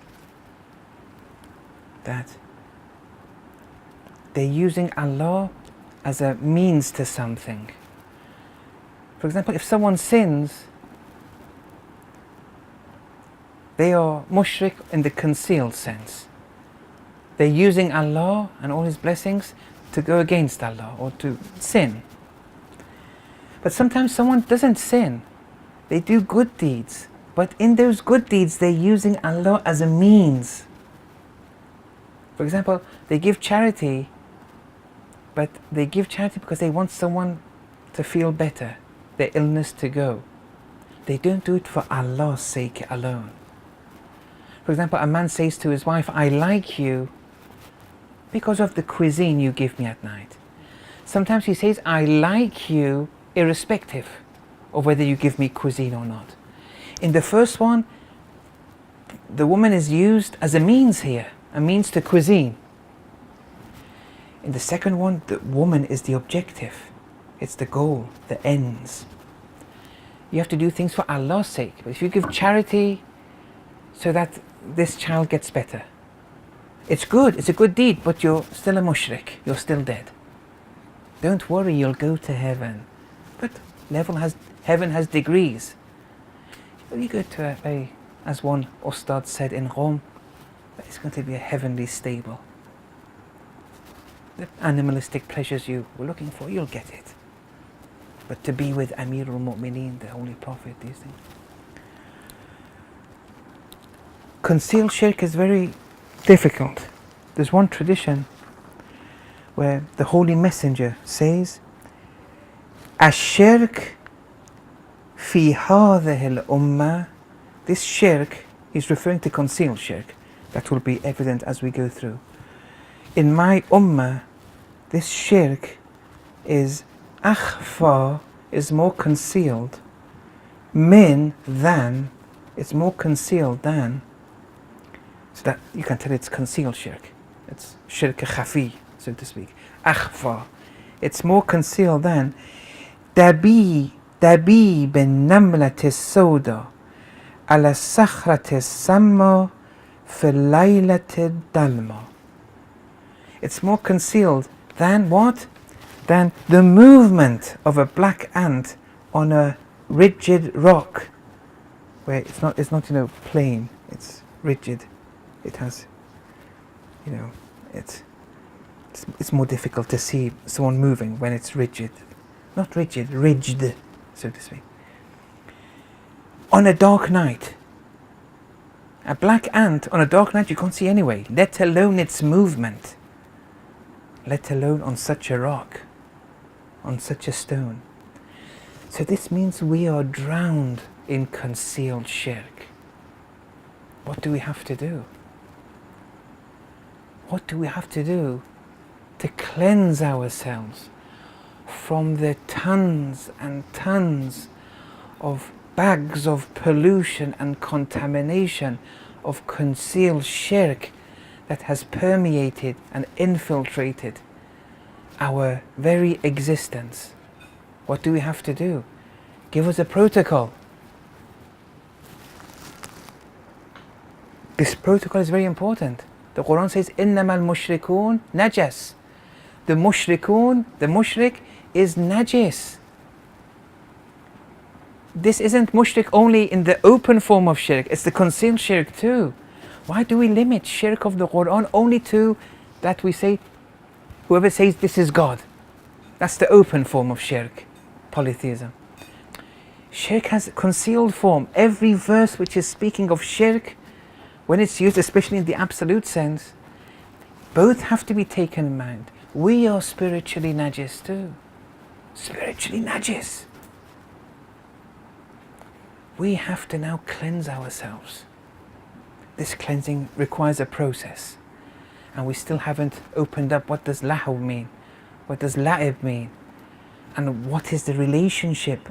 That they're using Allah as a means to something. For example, if someone sins, they are mushrik in the concealed sense. They're using Allah and all His blessings to go against Allah or to sin. But sometimes someone doesn't sin. They do good deeds. But in those good deeds, they're using Allah as a means. For example, they give charity, but they give charity because they want someone to feel better, their illness to go. They don't do it for Allah's sake alone. For example, a man says to his wife, I like you because of the cuisine you give me at night. Sometimes he says, I like you irrespective of whether you give me cuisine or not. In the first one, the woman is used as a means here, a means to cuisine. In the second one, the woman is the objective. It's the goal, the ends. You have to do things for Allah's sake. But if you give charity so that this child gets better, it's good, it's a good deed, but you're still a mushrik, you're still dead. Don't worry, you'll go to heaven. But heaven has degrees. You go to as one Ustad said in Rome, it's going to be a heavenly stable. The animalistic pleasures you were looking for, you'll get it. But to be with Amir al-Mu'mineen, the Holy Prophet, these things. Concealed shirk is very difficult. There's one tradition where the Holy Messenger says, Ash-shirk fi hadhihi al-ummah, this shirk He's referring to concealed shirk. That will be evident as we go through. In my ummah, this shirk is akhfa, is more concealed, min, than, it's more concealed than, so that you can tell it's concealed shirk. It's shirk khafi, so to speak. Akhfa, it's more concealed than dabi bin namlat as-sawda ala sakhrat as-samma fi laylat dalma. It's more concealed than what? Than the movement of a black ant on a rigid rock, where it's not plain, it's rigid. It has, it's more difficult to see someone moving when it's rigid. Not rigid, ridged, so to speak. On a dark night, a black ant on a dark night you can't see anyway, let alone its movement, let alone on such a rock, on such a stone. So this means we are drowned in concealed shirk. What do we have to do? What do we have to do to cleanse ourselves from the tons and tons of bags of pollution and contamination of concealed shirk that has permeated and infiltrated our very existence? What do we have to do? Give us a protocol. This protocol is very important. The Quran says, إِنَّمَا الْمُشْرِكُونَ najas. The mushrik is najis. This isn't mushrik only in the open form of shirk, it's the concealed shirk too. Why do we limit shirk of the Quran only to that we say, whoever says this is God? That's the open form of shirk, polytheism. Shirk has a concealed form. Every verse which is speaking of shirk, when it's used, especially in the absolute sense, both have to be taken in mind. We are spiritually najis too. Spiritually najis. We have to now cleanse ourselves. This cleansing requires a process. And we still haven't opened up what does lahu mean? What does la'ib mean? And what is the relationship?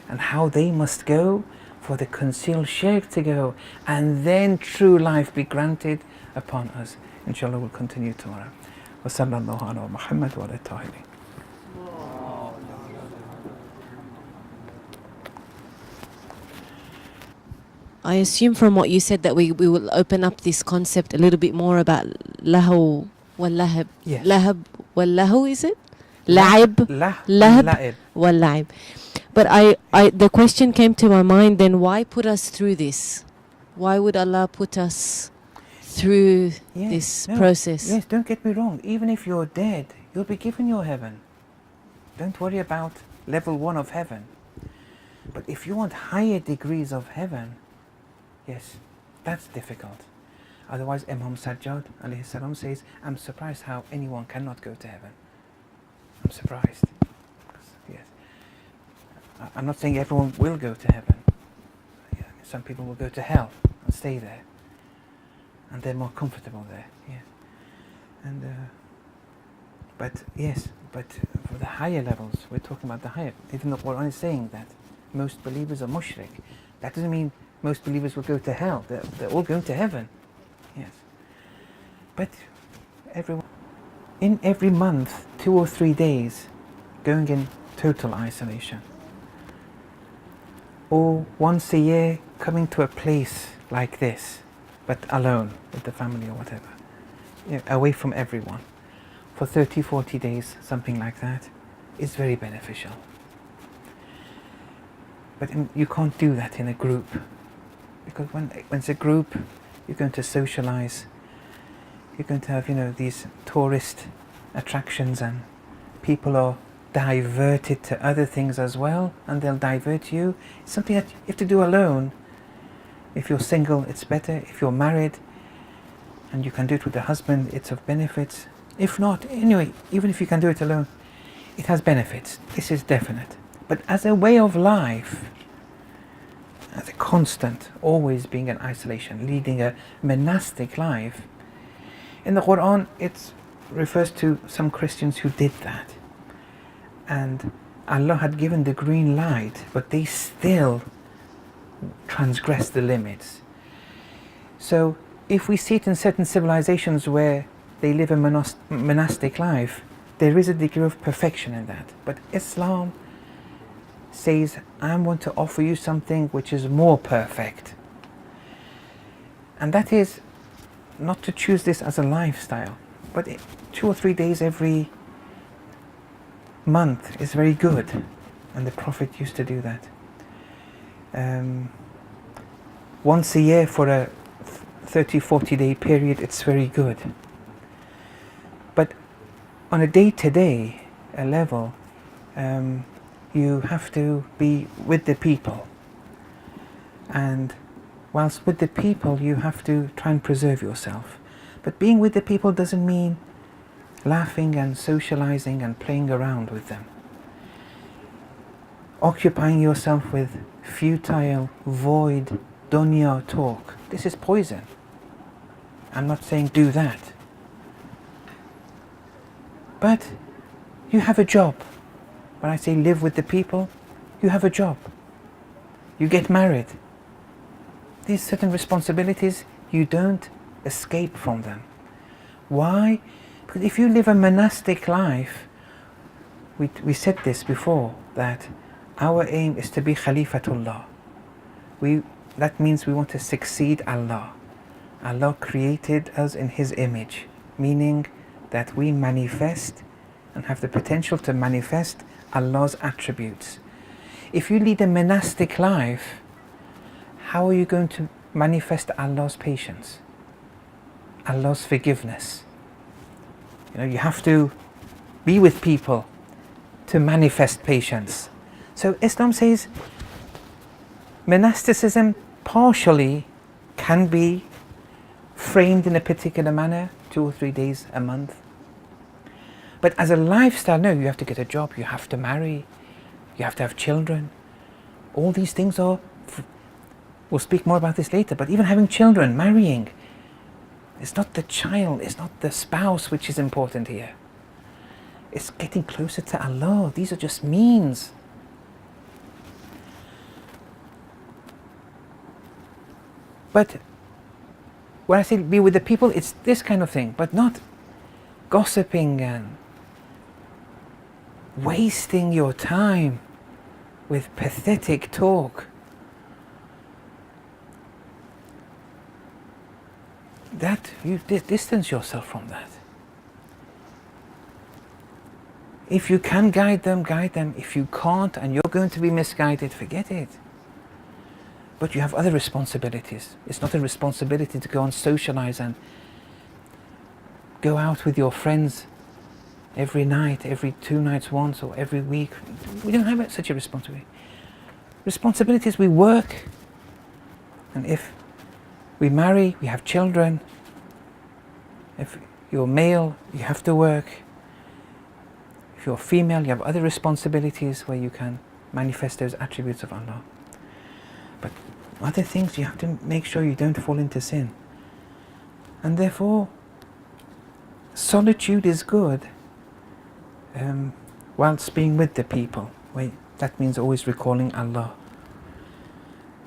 And how they must go for the concealed shirk to go. And then true life be granted upon us. Inshallah we'll continue tomorrow. Wa sallallahu ala Muhammad wa ala tahirin. I assume from what you said that we will open up this concept a little bit more about lahu wal lahab. Yes. Lahab wal lahu, is it? La'ib. Lahab wal la'ib. But I the question came to my mind then, why put us through this? Why would Allah put us through this process? Yes, don't get me wrong. Even if you're dead, you'll be given your heaven. Don't worry about level 1 of heaven. But if you want higher degrees of heaven, yes, that's difficult. Otherwise, Imam Sajjad alayhi salam says, I'm surprised how anyone cannot go to heaven. I'm surprised. Yes. I'm not saying everyone will go to heaven. Some people will go to hell and stay there. And they're more comfortable there. Yes. And but for the higher levels, we're talking about the higher. Even the Quran is saying that most believers are mushrik. That doesn't mean most believers will go to hell. They're all going to heaven. Yes. But in every month, 2 or 3 days, going in total isolation. Or once a year, coming to a place like this, but alone with the family or whatever. Away from everyone. For 30, 40 days, something like that, is very beneficial. But you can't do that in a group. Because when it's a group, you're going to socialize. You're going to have, these tourist attractions, and people are diverted to other things as well, and they'll divert you. It's something that you have to do alone. If you're single, it's better. If you're married, and you can do it with a husband, it's of benefits. If not, anyway, even if you can do it alone, it has benefits. This is definite. But as a way of life, as a constant, always being in isolation, leading a monastic life. In the Quran, it refers to some Christians who did that. And Allah had given the green light, but they still transgressed the limits. So if we see it in certain civilizations where they live a monastic life, there is a degree of perfection in that. But Islam says, I want to offer you something which is more perfect. And that is not to choose this as a lifestyle, but 2 or 3 days every month is very good. And the Prophet used to do that. Once a year for a 30-40 day period, it's very good. But on a day-to-day level, you have to be with the people. And whilst with the people, you have to try and preserve yourself. But being with the people doesn't mean laughing and socializing and playing around with them. Occupying yourself with futile, void, dunya talk. This is poison. I'm not saying do that. But you have a job. When I say live with the people, you have a job. You get married. These certain responsibilities, you don't escape from them. Why? Because if you live a monastic life, we said this before, that our aim is to be Khalifatullah. That means we want to succeed Allah. Allah created us in His image, meaning that we manifest and have the potential to manifest Allah's attributes. If you lead a monastic life, how are you going to manifest Allah's patience, Allah's forgiveness? You have to be with people to manifest patience. So Islam says monasticism partially can be framed in a particular manner, 2 or 3 days a month. But as a lifestyle, no, you have to get a job, you have to marry, you have to have children. All these things are, we'll speak more about this later, but even having children, marrying, it's not the child, it's not the spouse which is important here. It's getting closer to Allah. These are just means. But when I say be with the people, it's this kind of thing, but not gossiping and wasting your time with pathetic talk. That you distance yourself from that. If you can guide them, guide them. If you can't and you're going to be misguided, forget it. But you have other responsibilities. It's not a responsibility to go and socialize and go out with your friends every night, every 2 nights once, or every week. We don't have such a responsibility. Responsibilities, we work. And if we marry, we have children. If you're male, you have to work. If you're female, you have other responsibilities where you can manifest those attributes of Allah. But other things, you have to make sure you don't fall into sin. And therefore, solitude is good whilst being with the people. That means always recalling Allah.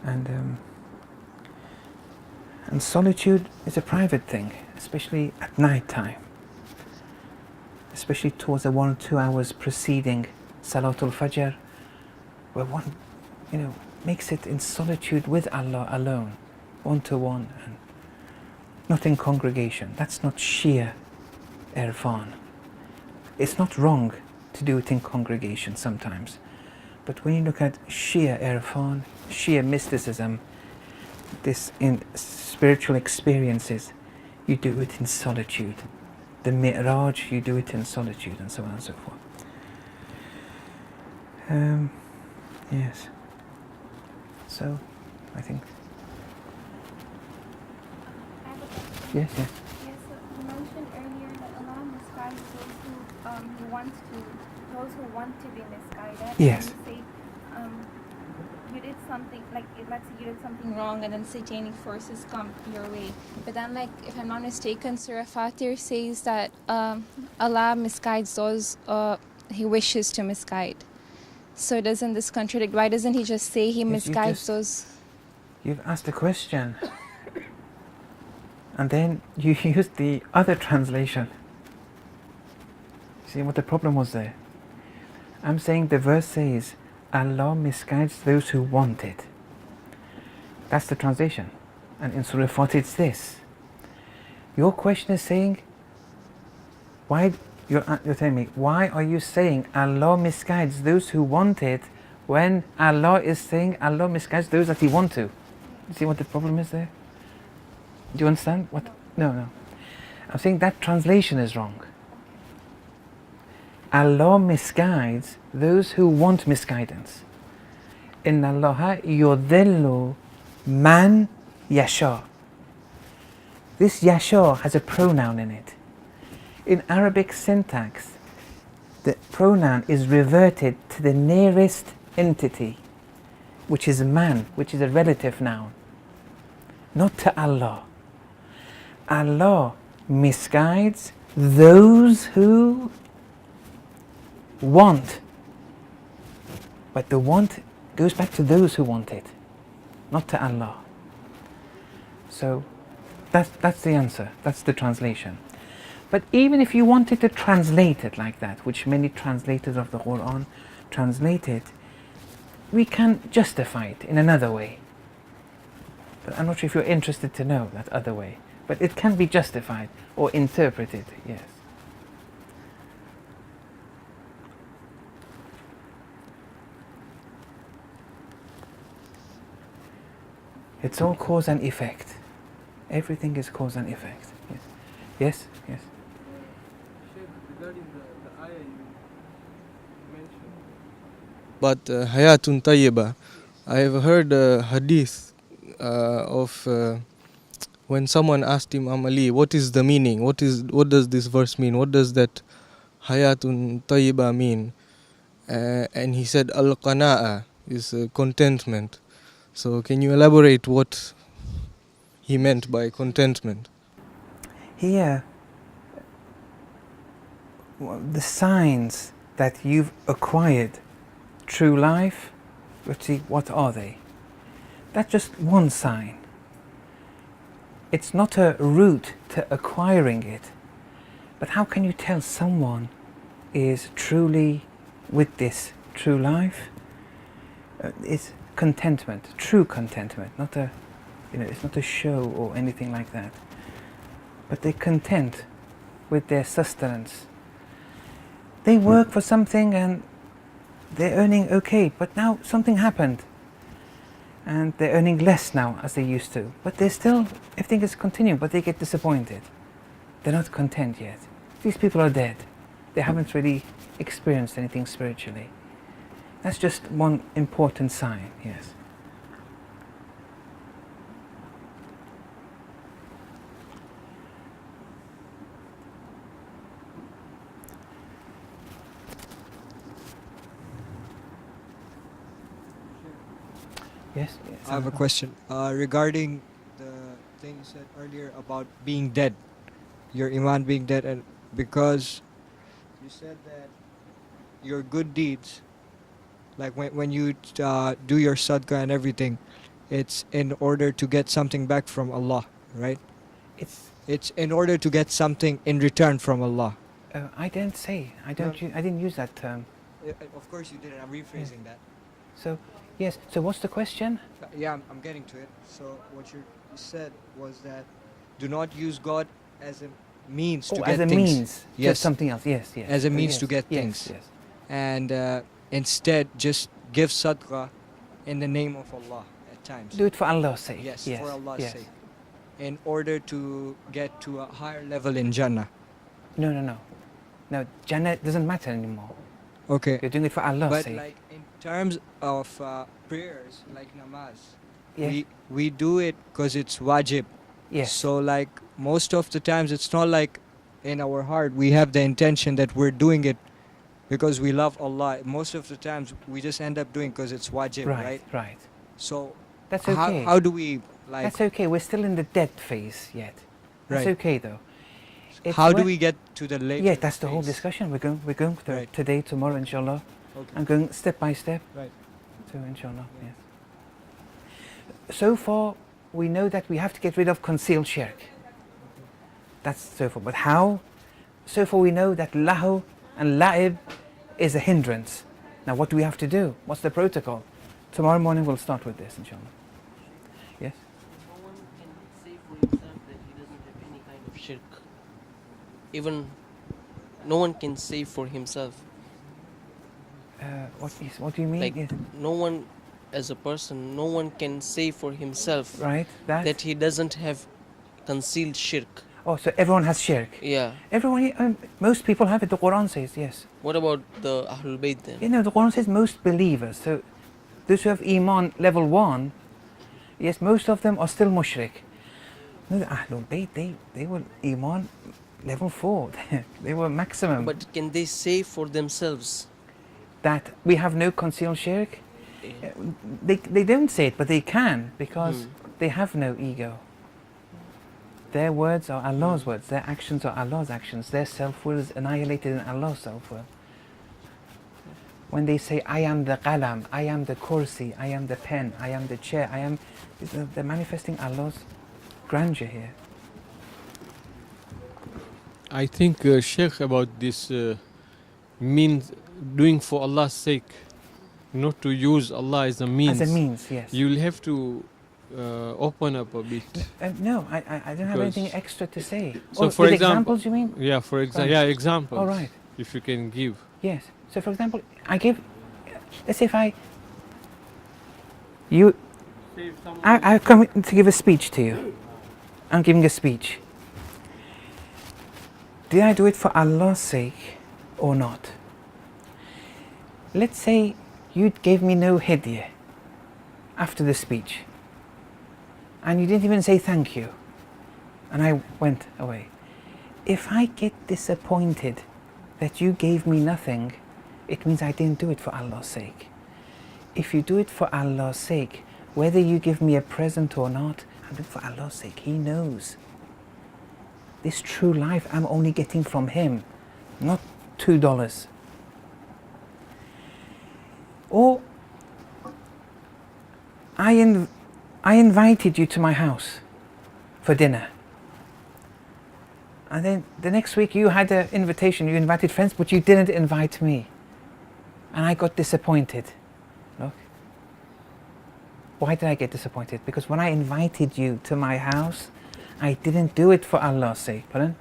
And solitude is a private thing, especially at night time. Especially towards the 1 or 2 hours preceding Salatul Fajr, where one, makes it in solitude with Allah alone, 1-to-1, and not in congregation. That's not sheer irfan. It's not wrong to do it in congregation sometimes. But when you look at sheer irfan, sheer mysticism, this in spiritual experiences, you do it in solitude. The mi'raj, you do it in solitude, and so on and so forth. Yes. So, I think. Yes, yes. Yes, so you mentioned earlier that Allah misguides those who want to be misguided. Yes. And you say, you did something, like let's say you did something wrong and then satanic forces come your way. But then, like, if I'm not mistaken, Surah Fatir says that Allah misguides those he wishes to misguide. So doesn't this contradict? Why doesn't he just say he Yes, misguides those? You've asked a question. And then you used the other translation. See what the problem was there? I'm saying the verse says, Allah misguides those who want it. That's the translation. And in Surah 40 it's this. Your question is saying, why you're telling me, why are you saying Allah misguides those who want it when Allah is saying Allah misguides those that He want to? You see what the problem is there? Do you understand? What? No. I'm saying that translation is wrong. Allah misguides those who want misguidance. Inna Allaha yudhillu man yasha. This yasha has a pronoun in it. In Arabic syntax, the pronoun is reverted to the nearest entity, which is man, which is a relative noun, not to Allah. Allah misguides those who want. But the want goes back to those who want it, not to Allah. So that's the answer, that's the translation. But even if you wanted to translate it like that, which many translators of the Quran translate it, we can justify it in another way. But I'm not sure if you're interested to know that other way. But it can be justified or interpreted, yes. It's all cause and effect. Everything is cause and effect. Yes? Yes? Regarding the ayah you mentioned, but hayatun tayyiba, I have heard a hadith of when someone asked Imam Ali, what is the meaning? What does this verse mean? What does that hayatun tayyiba mean? And he said al-qana'a is contentment. So can you elaborate what he meant by contentment? Here, the signs that you've acquired true life, let's see, what are they? That's just one sign. It's not a route to acquiring it. But how can you tell someone is truly with this true life? It's contentment, true contentment, not a, it's not a show or anything like that. But they're content with their sustenance. They work for something and they're earning okay, but now something happened and they're earning less now as they used to. But they're still, everything is continuing, but they get disappointed. They're not content yet. These people are dead. They haven't really experienced anything spiritually. That's just one important sign, yes. Yes? I have a question regarding the thing you said earlier about being dead, your iman being dead, and because you said that your good deeds, like when you do your sadaqah and everything, it's in order to get something back from Allah, right? It's in order to get something in return from Allah. I didn't say. I didn't use that term. Of course you didn't. I'm rephrasing that. So, yes. So what's the question? Yeah, I'm getting to it. So what you said was that do not use God as a means to get as a things. means. Yes. Just something else. Yes, yes. As a means yes, to get yes, things. Yes. And instead just give sadaqah in the name of Allah at times. Do it for Allah's sake. Yes, yes, for Allah's yes. sake. In order to get to a higher level in Jannah. No. No, Jannah doesn't matter anymore. Okay. You're doing it for Allah's But sake. like in terms of prayers, like namaz, Yes. we do it because it's wajib. Yes. So like most of the times it's not like in our heart we have the intention that we're doing it because we love Allah. Most of the times we just end up doing because it's wajib, right? Right. So That's okay. how do we like? That's okay. We're still in the dead phase yet. That's Right. okay though. It's How do when- we get to the later? Yeah, that's the whole phase? discussion. We're going through Right. today, tomorrow, inshallah. Okay. I'm going step by step. Right. So inshallah, Yeah. yes. So far, we know that we have to get rid of concealed shirk. That's so far. But how? So far we know that lahu and la'ib is a hindrance. Now what do we have to do? What's the protocol? Tomorrow morning we'll start with this, inshallah. Yes? No one can say for himself that he doesn't have any kind of shirk. Even no one can say for himself. What do you mean? Like Yes. no one, as a person, no one can say for himself Right? that he doesn't have concealed shirk. Oh, so everyone has shirk. Yeah. Everyone, most people have it. The Quran says, yes. What about the Ahlul Bayt then? You know, the Quran says most believers. So those who have Iman level 1, yes, most of them are still mushrik. No, the Ahlul Bayt, they were Iman level 4. They were maximum. But can they say for themselves? That we have no concealed shirk, Yeah. they don't say it, but they can because they have no ego. Their words are Allah's words, their actions are Allah's actions, their self-will is annihilated in Allah's self-will. When they say, I am the qalam, I am the kursi, I am the pen, I am the chair, they're manifesting Allah's grandeur here. I think, Sheikh, about this means doing for Allah's sake, not to use Allah as a means. As a means, yes. You'll have to open up a bit. No, I don't have Because- anything extra to say. So Oh, for with example- examples, you mean? Yeah, for example. Right. Yeah, examples. All right. If you can give. Yes. So, for example, let's say I come to give a speech to you. I'm giving a speech. Did I do it for Allah's sake or not? Let's say you gave me no hidiyah after the speech. And you didn't even say thank you. And I went away. If I get disappointed that you gave me nothing, it means I didn't do it for Allah's sake. If you do it for Allah's sake, whether you give me a present or not, I do it for Allah's sake. He knows. This true life I'm only getting from Him, not $2. Or I invited you to my house for dinner. And then the next week you had an invitation, you invited friends, but you didn't invite me. And I got disappointed. Look. Why did I get disappointed? Because when I invited you to my house, I didn't do it for Allah's sake. Pardon?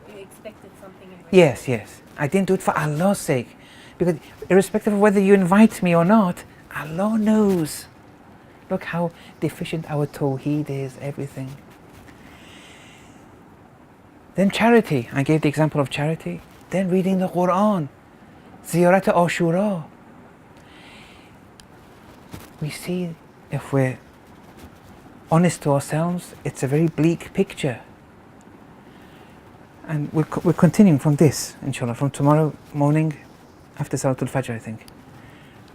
You expected something in return. Yes. I didn't do it for Allah's sake. Because irrespective of whether you invite me or not, Allah knows. Look how deficient our tawheed is, everything. Then charity. I gave the example of charity. Then reading the Quran. Ziyarat Ashura. We see, if we're honest to ourselves, it's a very bleak picture. And we're continuing from this, inshallah, from tomorrow morning, after Salatul Fajr, I think.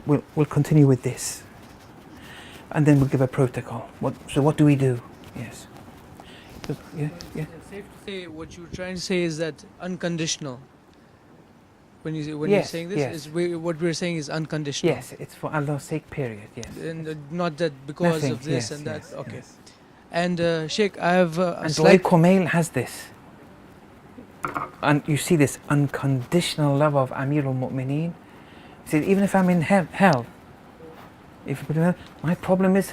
We'll continue with this. And then we'll give a protocol. So what do we do? Yes. Yeah. Is it safe to say what you're trying to say is that unconditional? When you're Yes, saying this, yes. what we're saying is unconditional. Yes, it's for Allah's sake, period. Yes. And not that because Nothing, of this yes, and that. yes, Okay. yes. And Sheikh, I have a And slight. Kumail has this. And you see this unconditional love of Amirul Mu'mineen. He said, even if I'm in hell, my problem is,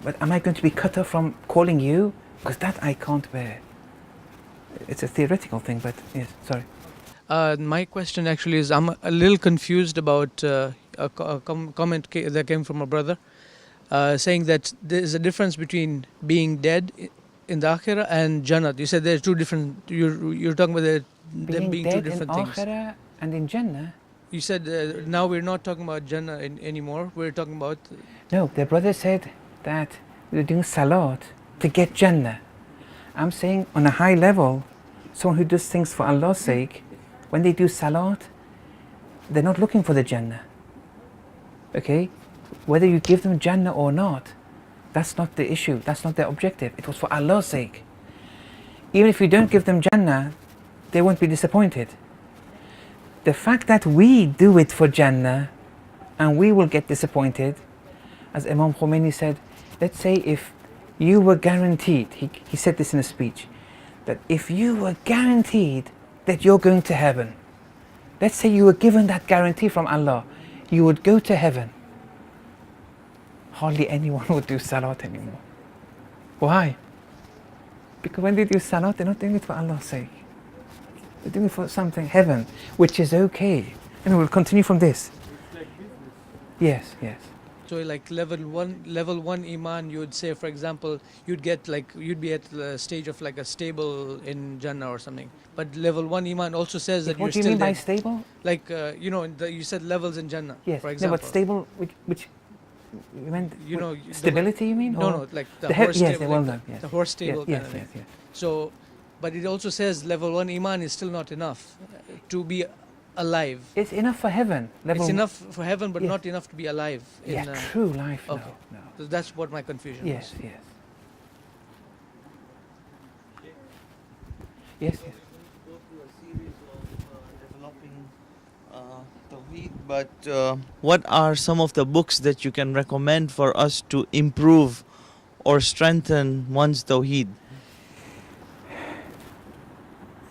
but am I going to be cut off from calling you? Because that I can't bear. It's a theoretical thing, but yes, sorry. My question actually is, I'm a little confused about a comment that came from a brother saying that there is a difference between being dead in the Akhirah and Jannah. You said there are two different. You're talking about them being two dead different in things. Akhirah and in Jannah. You said now we're not talking about Jannah anymore. We're talking about. No, the brother said that we're doing salat to get Jannah. I'm saying on a high level, someone who does things for Allah's sake, when they do salat, they're not looking for the Jannah. Okay? Whether you give them Jannah or not, that's not the issue, that's not their objective. It was for Allah's sake. Even if you don't give them Jannah, they won't be disappointed. The fact that we do it for Jannah and we will get disappointed, as Imam Khomeini said, let's say if you were guaranteed, he said this in a speech, that if you were guaranteed that you're going to heaven, let's say you were given that guarantee from Allah, you would go to heaven, hardly anyone would do salat anymore. Why? Because when they do salat, they're not doing it for Allah's sake. They're doing it for something, heaven, which is okay. And we'll continue from this. It's like business. Yes, yes. So like level one iman, you would say, for example, you'd be at the stage of like a stable in Jannah or something. But level one iman also says that What you're do you still mean by dead. stable? Like you said levels in Jannah. Yes. For example. No, but stable, which you meant stability? You mean? No, like the head. horse Yes, stable. well like done. Yes. The horse stable. Yes, kind of yes, thing. yes. So, but it also says level one iman is still not enough to be alive. It's enough for heaven. It's enough for heaven, but Yes. not enough to be alive. Yeah, true life. Okay. No. So that's what my confusion Yes, was. yes. Yes, yes. Go through a series of developing Tawheed, but what are some of the books that you can recommend for us to improve or strengthen one's Tawheed?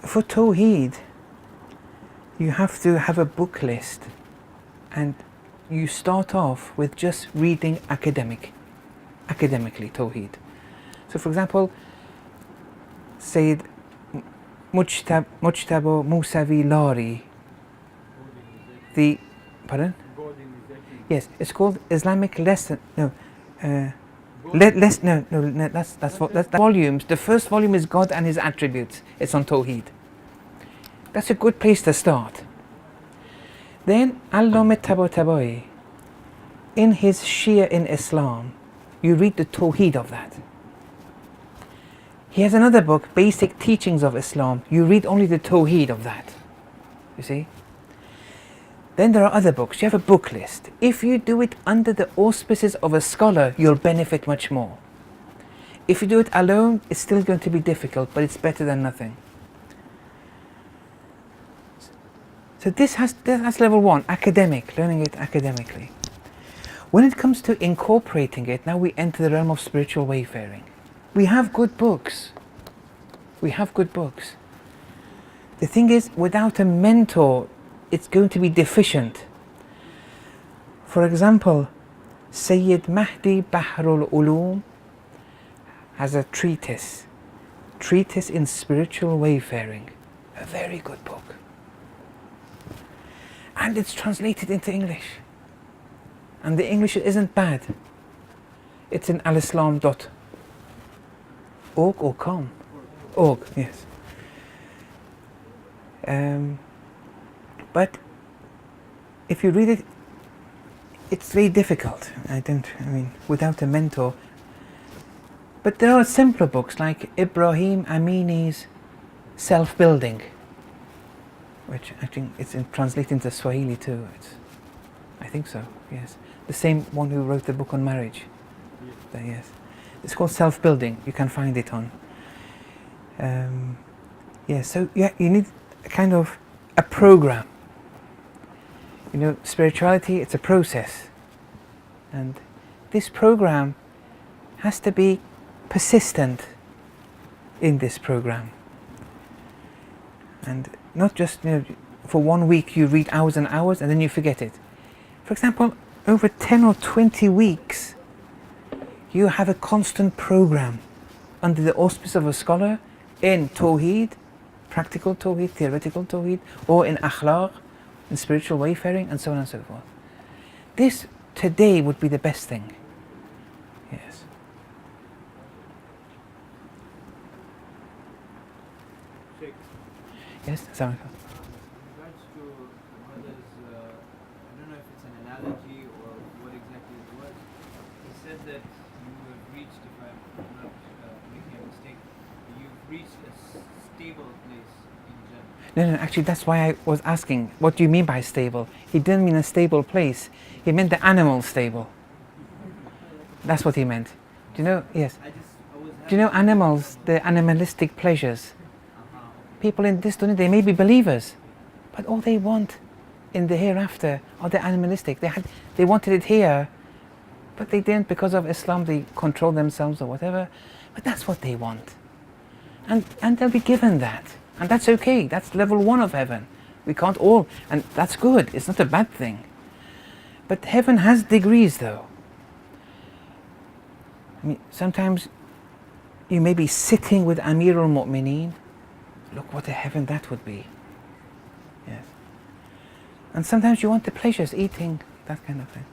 For Tawheed, you have to have a book list, and you start off with just reading academically Tawheed. So for example, Sayyid Mujtaba Musavi Lari, yes, it's called Islamic Lesson. That's volumes. The first volume is God and His attributes. It's on Tawheed. That's a good place to start. Then Allama Tabatabai, in his Shia in Islam, you read the Tawheed of that. He has another book, Basic Teachings of Islam. You read only the Tawheed of that. You see? Then there are other books. You have a book list. If you do it under the auspices of a scholar, you'll benefit much more. If you do it alone, it's still going to be difficult, but it's better than nothing. So that's level one, academic, learning it academically. When it comes to incorporating it, now we enter the realm of spiritual wayfaring. We have good books. We have good books. The thing is, without a mentor, it's going to be deficient. For example, Sayyid Mahdi Bahrul Ulum has a treatise in spiritual wayfaring, a very good book. And it's translated into English. And the English isn't bad. It's in alislam.org or com. Org, yes. But if you read it, it's very difficult. Without a mentor. But there are simpler books like Ibrahim Amini's Self-Building, which I think it's translated into Swahili too. I think so, yes. The same one who wrote the book on marriage. Yes. It's called Self-Building. You can find it on. So you need a kind of a program. Spirituality, it's a process. And this program has to be persistent in this program. And not just, for 1 week you read hours and hours and then you forget it. For example, over 10 or 20 weeks, you have a constant program under the auspice of a scholar in Tawheed, practical Tawheed, theoretical Tawheed, or in Akhlaq, in spiritual wayfaring, and so on and so forth. This today would be the best thing. Yes. Yes, Assalamu alaikum. Regards to brother's, I don't know if it's an analogy or what exactly it was. He said that you have reached, if I'm not making a mistake, you've reached a stable place in Jannah. No, actually that's why I was asking, what do you mean by stable? He didn't mean a stable place. He meant the animal stable. That's what he meant. Do you know? Yes. Do you know animals, the animalistic pleasures? People in this dunya, they may be believers, but all they want in the hereafter are the animalistic. They wanted it here, but they didn't because of Islam. They control themselves or whatever. But that's what they want, and they'll be given that, and that's okay. That's level 1 of heaven. We can't all, and that's good. It's not a bad thing. But heaven has degrees, though. I mean, sometimes you may be sitting with Amir al-Mu'mineen. Look what a heaven that would be. Yes. And sometimes you want the pleasures, eating, that kind of thing.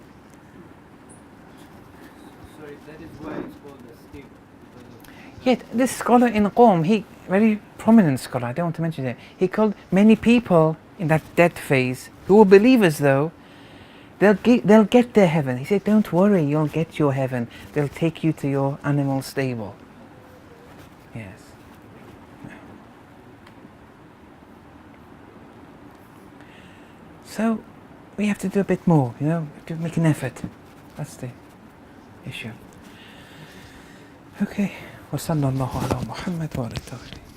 Sorry, that is why it's called a state. Yet this scholar in Qom, he very prominent scholar, I don't want to mention it. He called many people in that death phase who were believers though. They'll get their heaven. He said, don't worry, you'll get your heaven. They'll take you to your animal stable. Yes. So we have to do a bit more, to make an effort. That's the issue. Okay. وصلى الله على محمد وعلى آله.